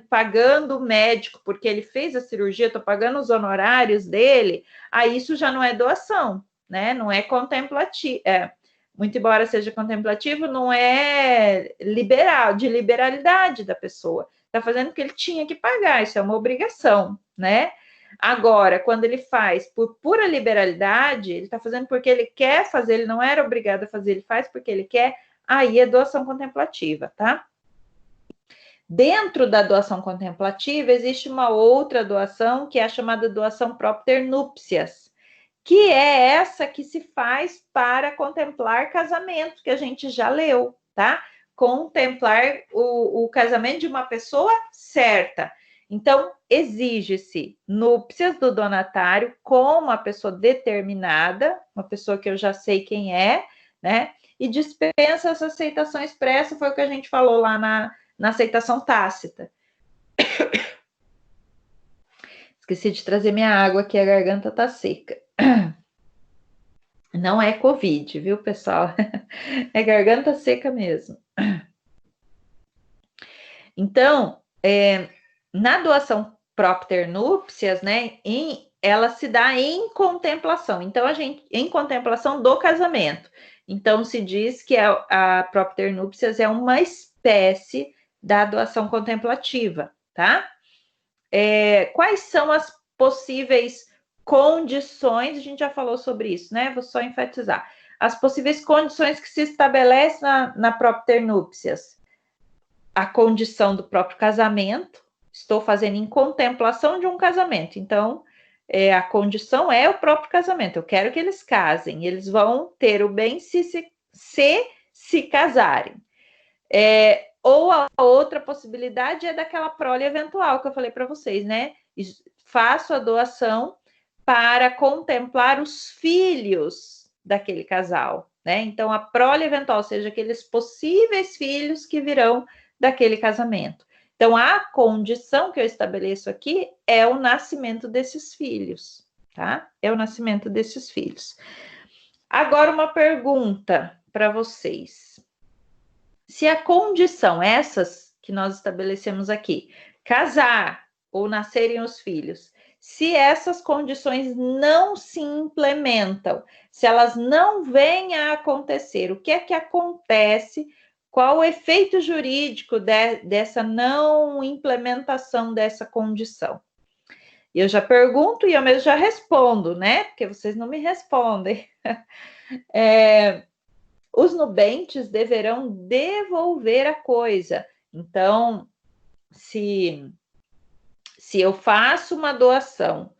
pagando o médico porque ele fez a cirurgia, estou pagando os honorários dele, aí isso já não é doação, né? Não é contemplativo, muito embora seja contemplativo, não é liberal, de liberalidade da pessoa. está fazendo porque ele tinha que pagar, isso é uma obrigação, né? Agora, quando ele faz por pura liberalidade, ele está fazendo porque ele quer fazer, ele não era obrigado a fazer, ele faz porque ele quer, aí é doação contemplativa, tá? Dentro da doação contemplativa, existe uma outra doação, que é a chamada doação propter nuptias, que é essa que se faz para contemplar casamento, que a gente já leu, tá? Contemplar o casamento de uma pessoa certa. Então, exige-se núpcias do donatário com uma pessoa determinada, uma pessoa que eu já sei quem é, né? E dispensa essa aceitação expressa, foi o que a gente falou lá na aceitação tácita. Esqueci de trazer minha água aqui, a garganta tá seca. Não é Covid, viu, pessoal? É garganta seca mesmo. Então, na doação propter nuptias, né, ela se dá em contemplação. Então, em contemplação do casamento. Então, se diz que a propter nuptias é uma espécie da doação contemplativa, tá? Quais são as possíveis condições? A gente já falou sobre isso, né? Vou só enfatizar. As possíveis condições que se estabelecem na propter nuptias. A condição do próprio casamento, estou fazendo em contemplação de um casamento, então a condição é o próprio casamento, eu quero que eles casem, eles vão ter o bem se casarem. Ou a outra possibilidade é daquela prole eventual que eu falei para vocês, né? Faço a doação para contemplar os filhos daquele casal, né? Então, a prole eventual, ou seja, aqueles possíveis filhos que virão daquele casamento. Então, a condição que eu estabeleço aqui é o nascimento desses filhos, tá? É o nascimento desses filhos. Agora, uma pergunta para vocês. Se a condição, essas que nós estabelecemos aqui, casar ou nascerem os filhos, se essas condições não se implementam, se elas não vêm a acontecer, o que é que acontece? Qual o efeito jurídico dessa não implementação dessa condição? Eu já pergunto e eu mesmo já respondo, né? Porque vocês não me respondem. Os nubentes deverão devolver a coisa. Então, se eu faço uma doação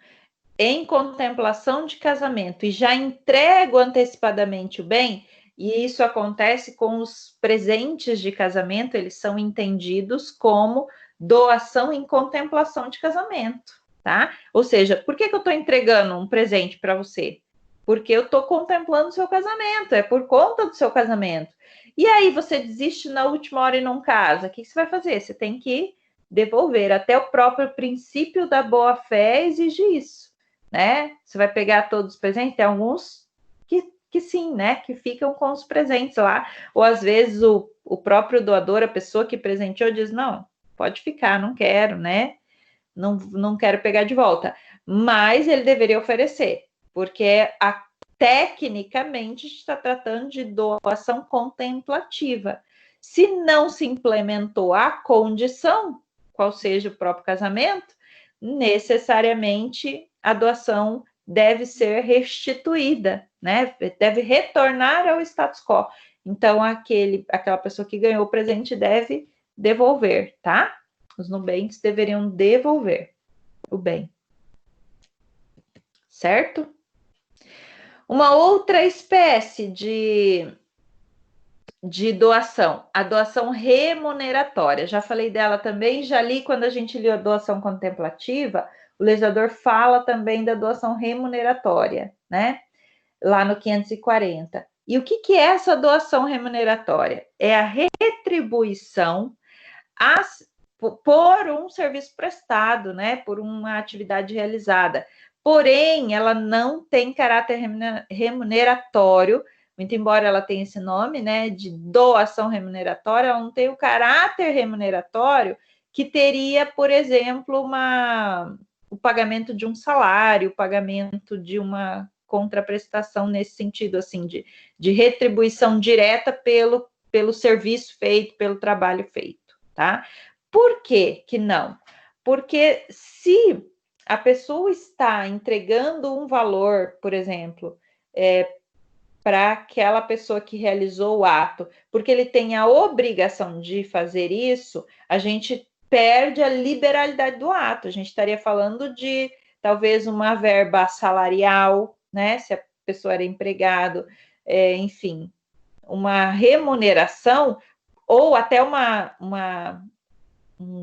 em contemplação de casamento e já entrego antecipadamente o bem, e isso acontece com os presentes de casamento, eles são entendidos como doação em contemplação de casamento, tá? Ou seja, por que eu estou entregando um presente para você? Porque eu estou contemplando o seu casamento, é por conta do seu casamento. E aí você desiste na última hora e não casa, o que você vai fazer? Você tem que devolver. Até o próprio princípio da boa-fé exige isso, né? Você vai pegar todos os presentes, tem alguns que sim, né? Que ficam com os presentes lá. Ou às vezes o próprio doador, a pessoa que presenteou, diz, não, pode ficar, não quero, né? Não quero pegar de volta. Mas ele deveria oferecer, porque tecnicamente está tratando de doação contemplativa. Se não se implementou a condição, qual seja o próprio casamento, necessariamente a doação deve ser restituída, né? Deve retornar ao status quo. Então, aquela pessoa que ganhou o presente deve devolver, tá? Os nubentes deveriam devolver o bem. Certo? Uma outra espécie de doação, a doação remuneratória. Já falei dela também, já li quando a gente leu a doação contemplativa, o legislador fala também da doação remuneratória, né? Lá no 540. E o que é essa doação remuneratória? É a retribuição por um serviço prestado, né? Por uma atividade realizada. Porém, ela não tem caráter remuneratório, muito embora ela tenha esse nome, né, de doação remuneratória, ela não tem o caráter remuneratório que teria, por exemplo, o pagamento de um salário, o pagamento de uma contraprestação nesse sentido, assim, de retribuição direta pelo serviço feito, pelo trabalho feito, tá? Por que que não? Porque se a pessoa está entregando um valor, por exemplo, para aquela pessoa que realizou o ato, porque ele tem a obrigação de fazer isso, a gente perde a liberalidade do ato. A gente estaria falando de talvez uma verba salarial, né? Se a pessoa era empregado, enfim, uma remuneração ou até um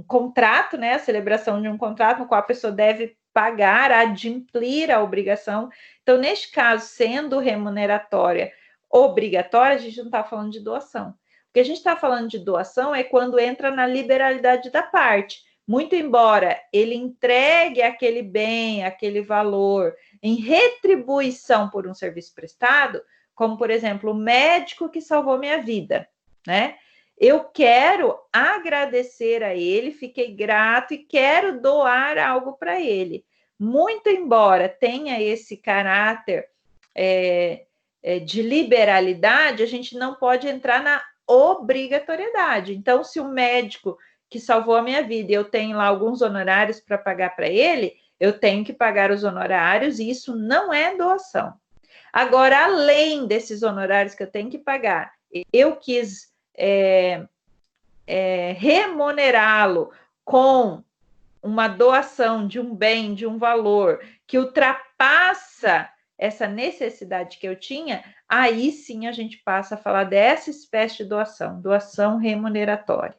contrato, né? A celebração de um contrato no qual a pessoa deve pagar, adimplir a obrigação. Então, neste caso, sendo remuneratória obrigatória, a gente não está falando de doação. O que a gente está falando de doação é quando entra na liberalidade da parte. Muito embora ele entregue aquele bem, aquele valor, em retribuição por um serviço prestado, como, por exemplo, o médico que salvou minha vida, né? Eu quero agradecer a ele, fiquei grato e quero doar algo para ele. Muito embora tenha esse caráter de liberalidade, a gente não pode entrar na obrigatoriedade. Então, se o médico que salvou a minha vida, eu tenho lá alguns honorários para pagar para ele, eu tenho que pagar os honorários e isso não é doação. Agora, além desses honorários que eu tenho que pagar, eu quis remunerá-lo com uma doação de um bem, de um valor que ultrapassa essa necessidade que eu tinha, aí sim a gente passa a falar dessa espécie de doação, doação remuneratória,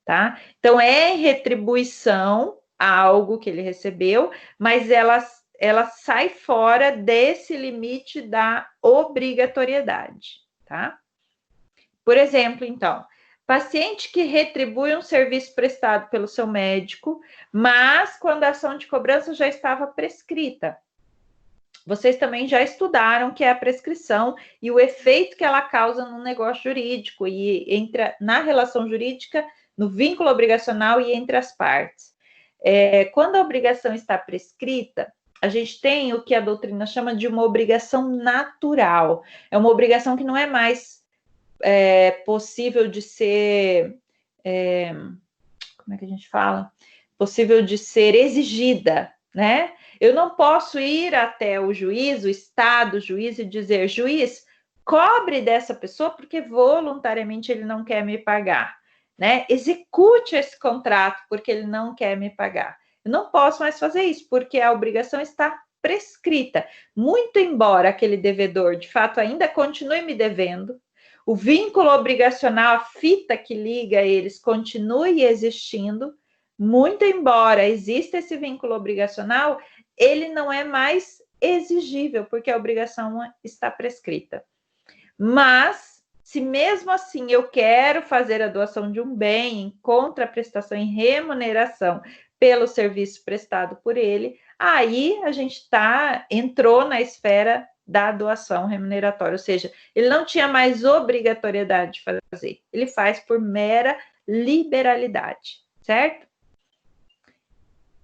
tá? Então, é retribuição a algo que ele recebeu, mas ela sai fora desse limite da obrigatoriedade, tá? Por exemplo, então, paciente que retribui um serviço prestado pelo seu médico, mas quando a ação de cobrança já estava prescrita. Vocês também já estudaram que é a prescrição e o efeito que ela causa no negócio jurídico e entra na relação jurídica, no vínculo obrigacional e entre as partes. Quando a obrigação está prescrita, a gente tem o que a doutrina chama de uma obrigação natural. É uma obrigação que não é mais possível de ser, como é que a gente fala? Possível de ser exigida, né? Eu não posso ir até o juiz, o Estado, o juiz, e dizer, juiz, cobre dessa pessoa porque voluntariamente ele não quer me pagar, né? Execute esse contrato porque ele não quer me pagar. Eu não posso mais fazer isso porque a obrigação está prescrita. Muito embora aquele devedor, de fato, ainda continue me devendo, o vínculo obrigacional, a fita que liga eles, continue existindo, muito embora exista esse vínculo obrigacional, ele não é mais exigível, porque a obrigação está prescrita. Mas, se mesmo assim eu quero fazer a doação de um bem em contraprestação, em remuneração pelo serviço prestado por ele, aí a gente entrou na esfera da doação remuneratória, ou seja, ele não tinha mais obrigatoriedade de fazer, ele faz por mera liberalidade, certo?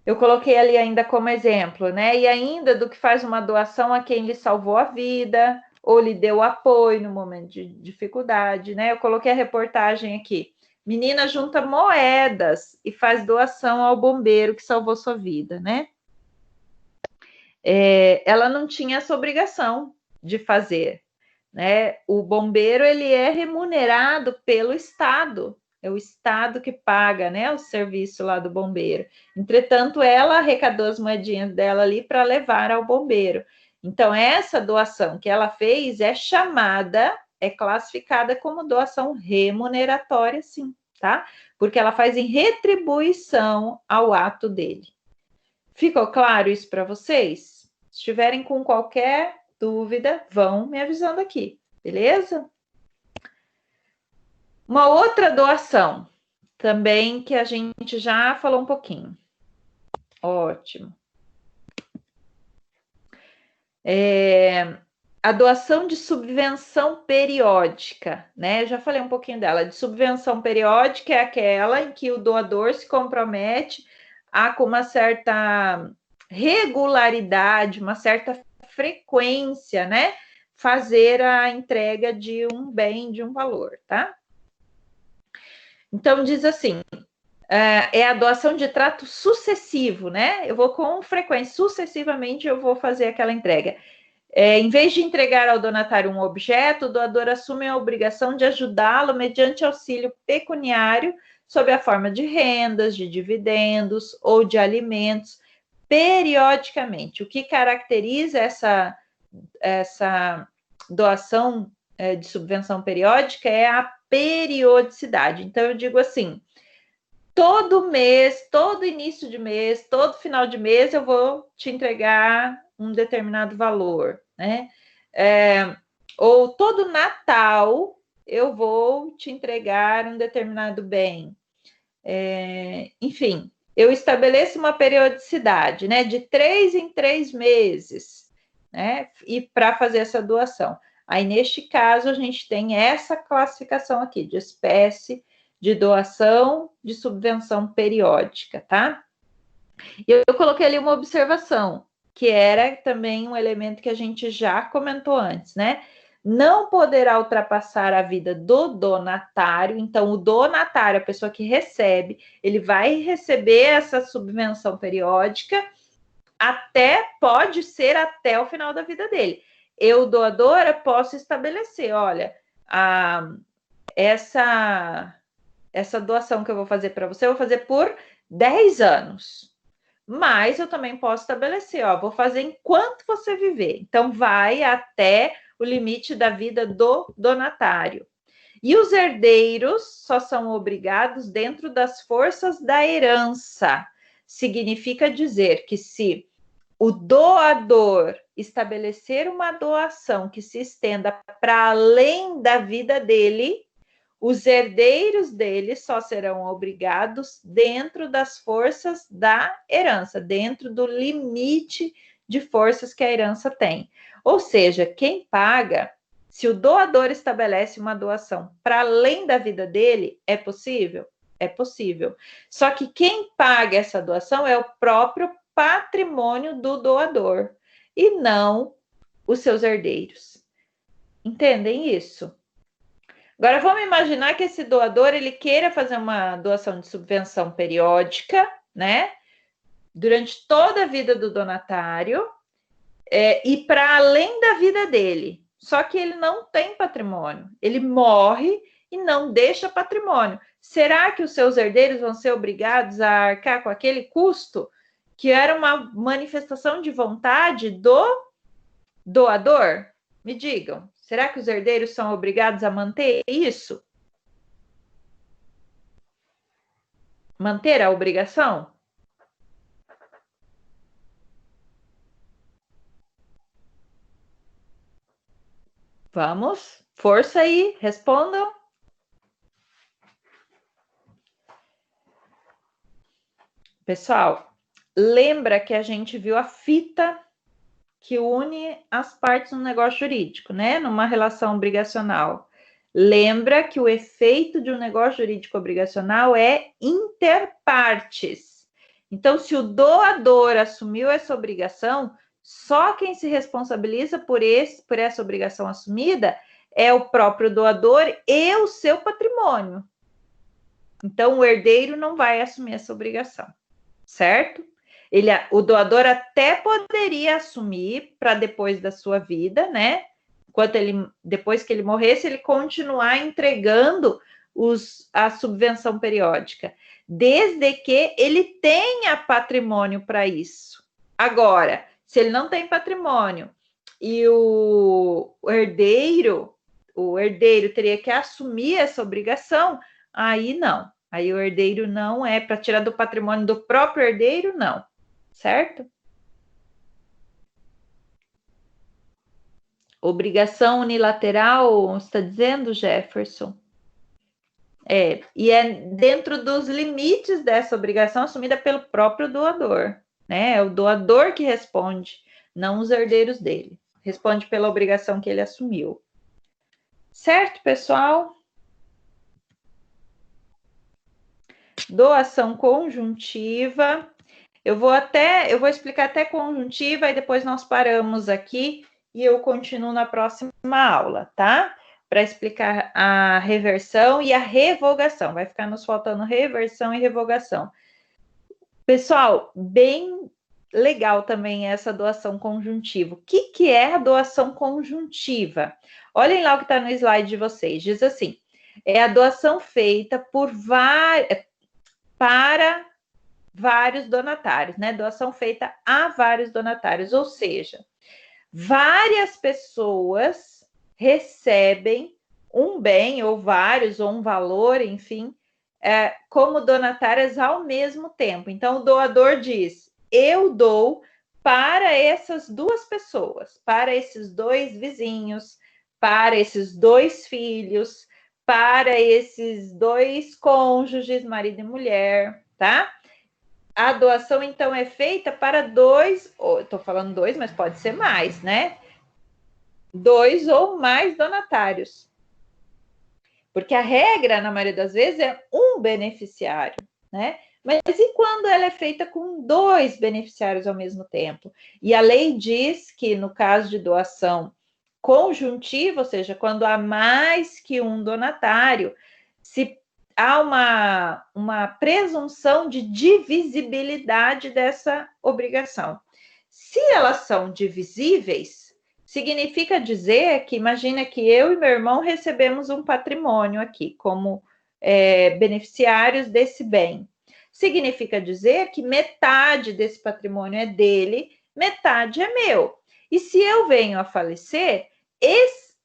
Eu coloquei ali ainda como exemplo, né? E ainda do que faz uma doação a quem lhe salvou a vida ou lhe deu apoio no momento de dificuldade, né? Eu coloquei a reportagem aqui. Menina junta moedas e faz doação ao bombeiro que salvou sua vida, né? Ela não tinha essa obrigação de fazer, né? O bombeiro ele é remunerado pelo Estado, é o Estado que paga, né, o serviço lá do bombeiro. Entretanto, ela arrecadou as moedinhas dela ali para levar ao bombeiro. Então, essa doação que ela fez é classificada como doação remuneratória, sim, tá? Porque ela faz em retribuição ao ato dele. Ficou claro isso para vocês? Se estiverem com qualquer dúvida, vão me avisando aqui, beleza? Uma outra doação, também que a gente já falou um pouquinho. Ótimo. A doação de subvenção periódica, né? Eu já falei um pouquinho dela. De subvenção periódica é aquela em que o doador se compromete a, com uma certa regularidade, uma certa frequência, né? Fazer a entrega de um bem, de um valor, tá? Então, diz assim, é a doação de trato sucessivo, né? Eu vou com frequência, sucessivamente eu vou fazer aquela entrega. Em vez de entregar ao donatário um objeto, o doador assume a obrigação de ajudá-lo mediante auxílio pecuniário sob a forma de rendas, de dividendos ou de alimentos, periodicamente. O que caracteriza essa doação de subvenção periódica é a periodicidade. Então, eu digo assim, todo mês, todo início de mês, todo final de mês, eu vou te entregar um determinado valor, né? Ou todo Natal, eu vou te entregar um determinado bem. Enfim, eu estabeleço uma periodicidade, né? De 3 em 3 meses, né? E para fazer essa doação. Aí, neste caso, a gente tem essa classificação aqui de espécie de doação de subvenção periódica, tá? E eu coloquei ali uma observação, que era também um elemento que a gente já comentou antes, né? Não poderá ultrapassar a vida do donatário. Então, o donatário, a pessoa que recebe, ele vai receber essa subvenção periódica pode ser até o final da vida dele. Eu, doadora, posso estabelecer, olha, essa doação que eu vou fazer para você, eu vou fazer por 10 anos. Mas eu também posso estabelecer, vou fazer enquanto você viver. Então, vai até o limite da vida do donatário. E os herdeiros só são obrigados dentro das forças da herança. Significa dizer que se o doador estabelecer uma doação que se estenda para além da vida dele, os herdeiros dele só serão obrigados dentro das forças da herança, dentro do limite de forças que a herança tem. Ou seja, quem paga, se o doador estabelece uma doação para além da vida dele, é possível? É possível. Só que quem paga essa doação é o próprio patrimônio do doador e não os seus herdeiros. Entendem isso? Agora, vamos imaginar que esse doador, ele queira fazer uma doação de subvenção periódica, né? Durante toda a vida do donatário e para além da vida dele. Só que ele não tem patrimônio. Ele morre e não deixa patrimônio. Será que os seus herdeiros vão ser obrigados a arcar com aquele custo que era uma manifestação de vontade do doador? Me digam. Será que os herdeiros são obrigados a manter isso? Manter a obrigação? Vamos, força aí, respondam. Pessoal, lembra que a gente viu a fita que une as partes no negócio jurídico, né? Numa relação obrigacional. Lembra que o efeito de um negócio jurídico obrigacional é interpartes. Então, se o doador assumiu essa obrigação, só quem se responsabiliza por essa obrigação assumida é o próprio doador e o seu patrimônio. Então, o herdeiro não vai assumir essa obrigação, certo? O doador até poderia assumir para depois da sua vida, né? Depois que ele morresse, ele continuar entregando a subvenção periódica, desde que ele tenha patrimônio para isso. Agora, se ele não tem patrimônio e o herdeiro teria que assumir essa obrigação, aí não. Aí o herdeiro não é para tirar do patrimônio do próprio herdeiro, não. Certo? Obrigação unilateral, está dizendo, Jefferson? E é dentro dos limites dessa obrigação assumida pelo próprio doador, né? É o doador que responde, não os herdeiros dele. Responde pela obrigação que ele assumiu. Certo, pessoal? Doação conjuntiva. Eu vou explicar até conjuntiva e depois nós paramos aqui e eu continuo na próxima aula, tá? para explicar a reversão e a revogação. Vai ficar nos faltando reversão e revogação. Pessoal, bem legal também essa doação conjuntiva. O que é a doação conjuntiva? Olhem lá o que está no slide de vocês. Diz assim, é a doação feita para vários donatários, né? Doação feita a vários donatários, ou seja, várias pessoas recebem um bem, ou vários, ou um valor, enfim, como donatárias ao mesmo tempo. Então, o doador diz, eu dou para essas duas pessoas, para esses dois vizinhos, para esses dois filhos, para esses dois cônjuges, marido e mulher, tá? A doação, então, é feita para dois, estou falando dois, mas pode ser mais, né? Dois ou mais donatários. Porque a regra, na maioria das vezes, é um beneficiário, né? Mas e quando ela é feita com dois beneficiários ao mesmo tempo? E a lei diz que, no caso de doação conjuntiva, ou seja, quando há mais que um donatário, se há uma presunção de divisibilidade dessa obrigação. Se elas são divisíveis, significa dizer que, imagina que eu e meu irmão recebemos um patrimônio aqui, como beneficiários desse bem. Significa dizer que metade desse patrimônio é dele, metade é meu. E se eu venho a falecer,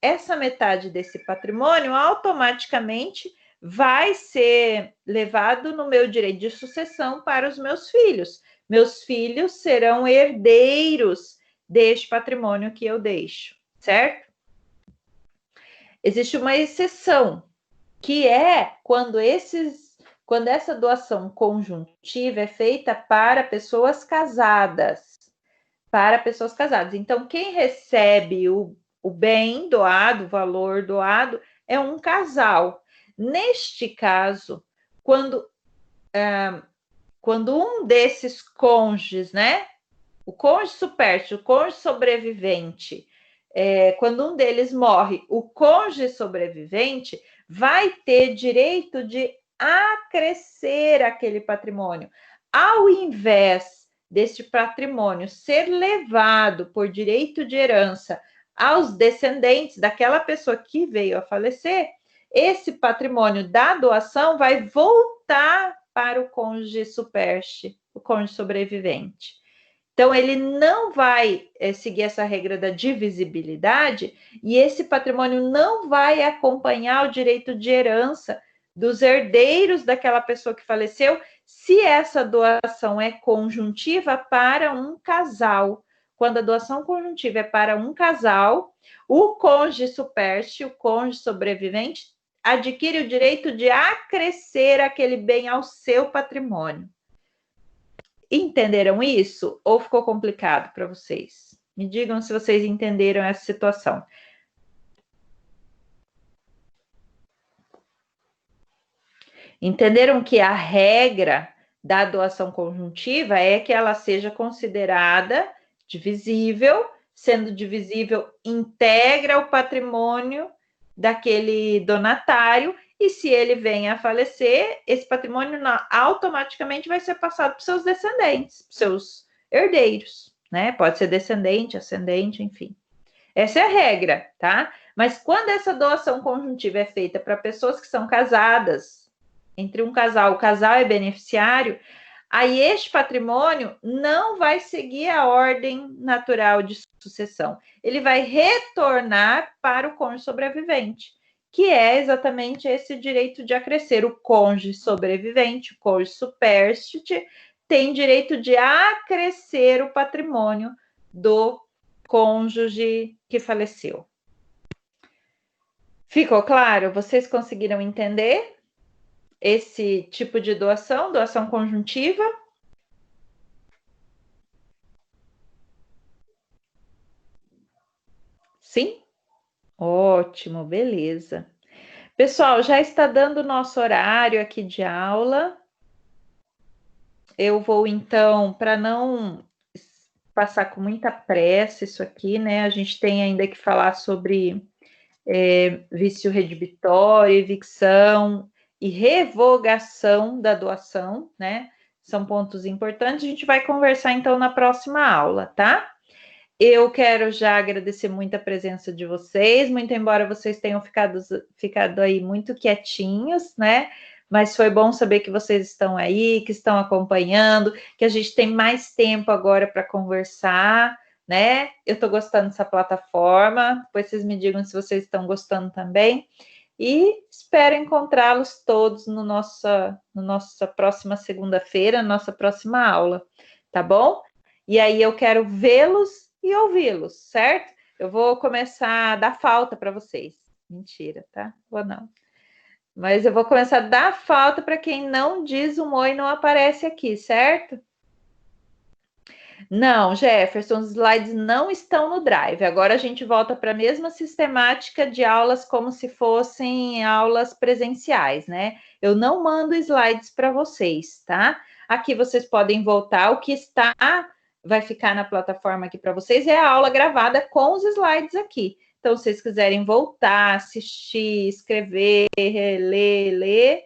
essa metade desse patrimônio automaticamente vai ser levado no meu direito de sucessão para os meus filhos. Meus filhos serão herdeiros deste patrimônio que eu deixo, certo? Existe uma exceção, que é quando essa doação conjuntiva é feita para pessoas casadas. Para pessoas casadas. Então, quem recebe o bem doado, o valor doado, é um casal. Neste caso, quando um desses cônjuges, né? O cônjuge supérstite, o cônjuge sobrevivente, quando um deles morre, o cônjuge sobrevivente vai ter direito de acrescer aquele patrimônio. Ao invés deste patrimônio ser levado por direito de herança aos descendentes daquela pessoa que veio a falecer, esse patrimônio da doação vai voltar para o cônjuge supérstite, o cônjuge sobrevivente. Então, ele não vai seguir essa regra da divisibilidade e esse patrimônio não vai acompanhar o direito de herança dos herdeiros daquela pessoa que faleceu, se essa doação é conjuntiva para um casal. Quando a doação conjuntiva é para um casal, o cônjuge supérstite, o cônjuge sobrevivente, adquire o direito de acrescer aquele bem ao seu patrimônio. Entenderam isso? Ou ficou complicado para vocês? Me digam se vocês entenderam essa situação. Entenderam que a regra da doação conjuntiva é que ela seja considerada divisível, sendo divisível, integra o patrimônio daquele donatário, e se ele vem a falecer, esse patrimônio automaticamente vai ser passado para os seus descendentes, para os seus herdeiros, né? Pode ser descendente, ascendente, enfim. Essa é a regra, tá? Mas quando essa doação conjuntiva é feita para pessoas que são casadas, entre um casal, o casal é beneficiário, aí este patrimônio não vai seguir a ordem natural de sucessão. Ele vai retornar para o cônjuge sobrevivente, que é exatamente esse direito de acrescer. O cônjuge sobrevivente, o cônjuge supérstite, tem direito de acrescer o patrimônio do cônjuge que faleceu. Ficou claro? Vocês conseguiram entender esse tipo de doação, doação conjuntiva? Sim? Ótimo, beleza. Pessoal, já está dando o nosso horário aqui de aula. Eu vou, então, para não passar com muita pressa isso aqui, né? A gente tem ainda que falar sobre vício redibitório, evicção e revogação da doação, né? São pontos importantes. A gente vai conversar então na próxima aula, tá? Eu quero já agradecer muito a presença de vocês, muito embora vocês tenham ficado aí muito quietinhos, né? Mas foi bom saber que vocês estão aí, que estão acompanhando, que a gente tem mais tempo agora para conversar, né? Eu estou gostando dessa plataforma, depois vocês me digam se vocês estão gostando também. E espero encontrá-los todos no nossa próxima segunda-feira, nossa próxima aula, tá bom? E aí eu quero vê-los e ouvi-los, certo? Eu vou começar a dar falta para vocês. Mentira, tá? Vou não. Mas eu vou começar a dar falta para quem não diz um oi e não aparece aqui, certo? Não, Jefferson, os slides não estão no Drive. Agora a gente volta para a mesma sistemática de aulas como se fossem aulas presenciais, né? Eu não mando slides para vocês, tá? Aqui vocês podem voltar. O que está vai ficar na plataforma aqui para vocês é a aula gravada com os slides aqui. Então, se vocês quiserem voltar, assistir, escrever, ler,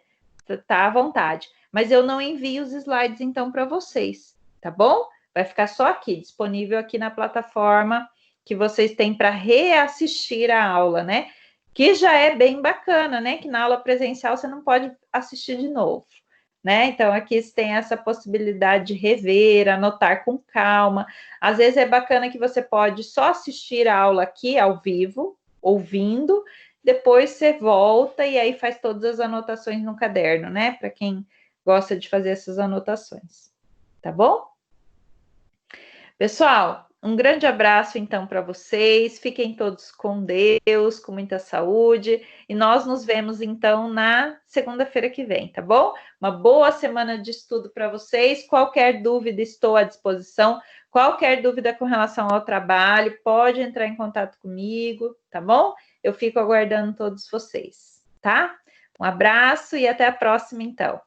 tá à vontade. Mas eu não envio os slides então para vocês, tá bom? Vai ficar só aqui, disponível aqui na plataforma que vocês têm para reassistir a aula, né? Que já é bem bacana, né? Que na aula presencial você não pode assistir de novo, né? Então aqui você tem essa possibilidade de rever, anotar com calma. Às vezes é bacana que você pode só assistir a aula aqui ao vivo, ouvindo, depois você volta e aí faz todas as anotações no caderno, né? Para quem gosta de fazer essas anotações. Tá bom? Pessoal, um grande abraço então para vocês. Fiquem todos com Deus, com muita saúde. E nós nos vemos então na segunda-feira que vem, tá bom? Uma boa semana de estudo para vocês. Qualquer dúvida, estou à disposição. Qualquer dúvida com relação ao trabalho, pode entrar em contato comigo, tá bom? Eu fico aguardando todos vocês, tá? Um abraço e até a próxima, então.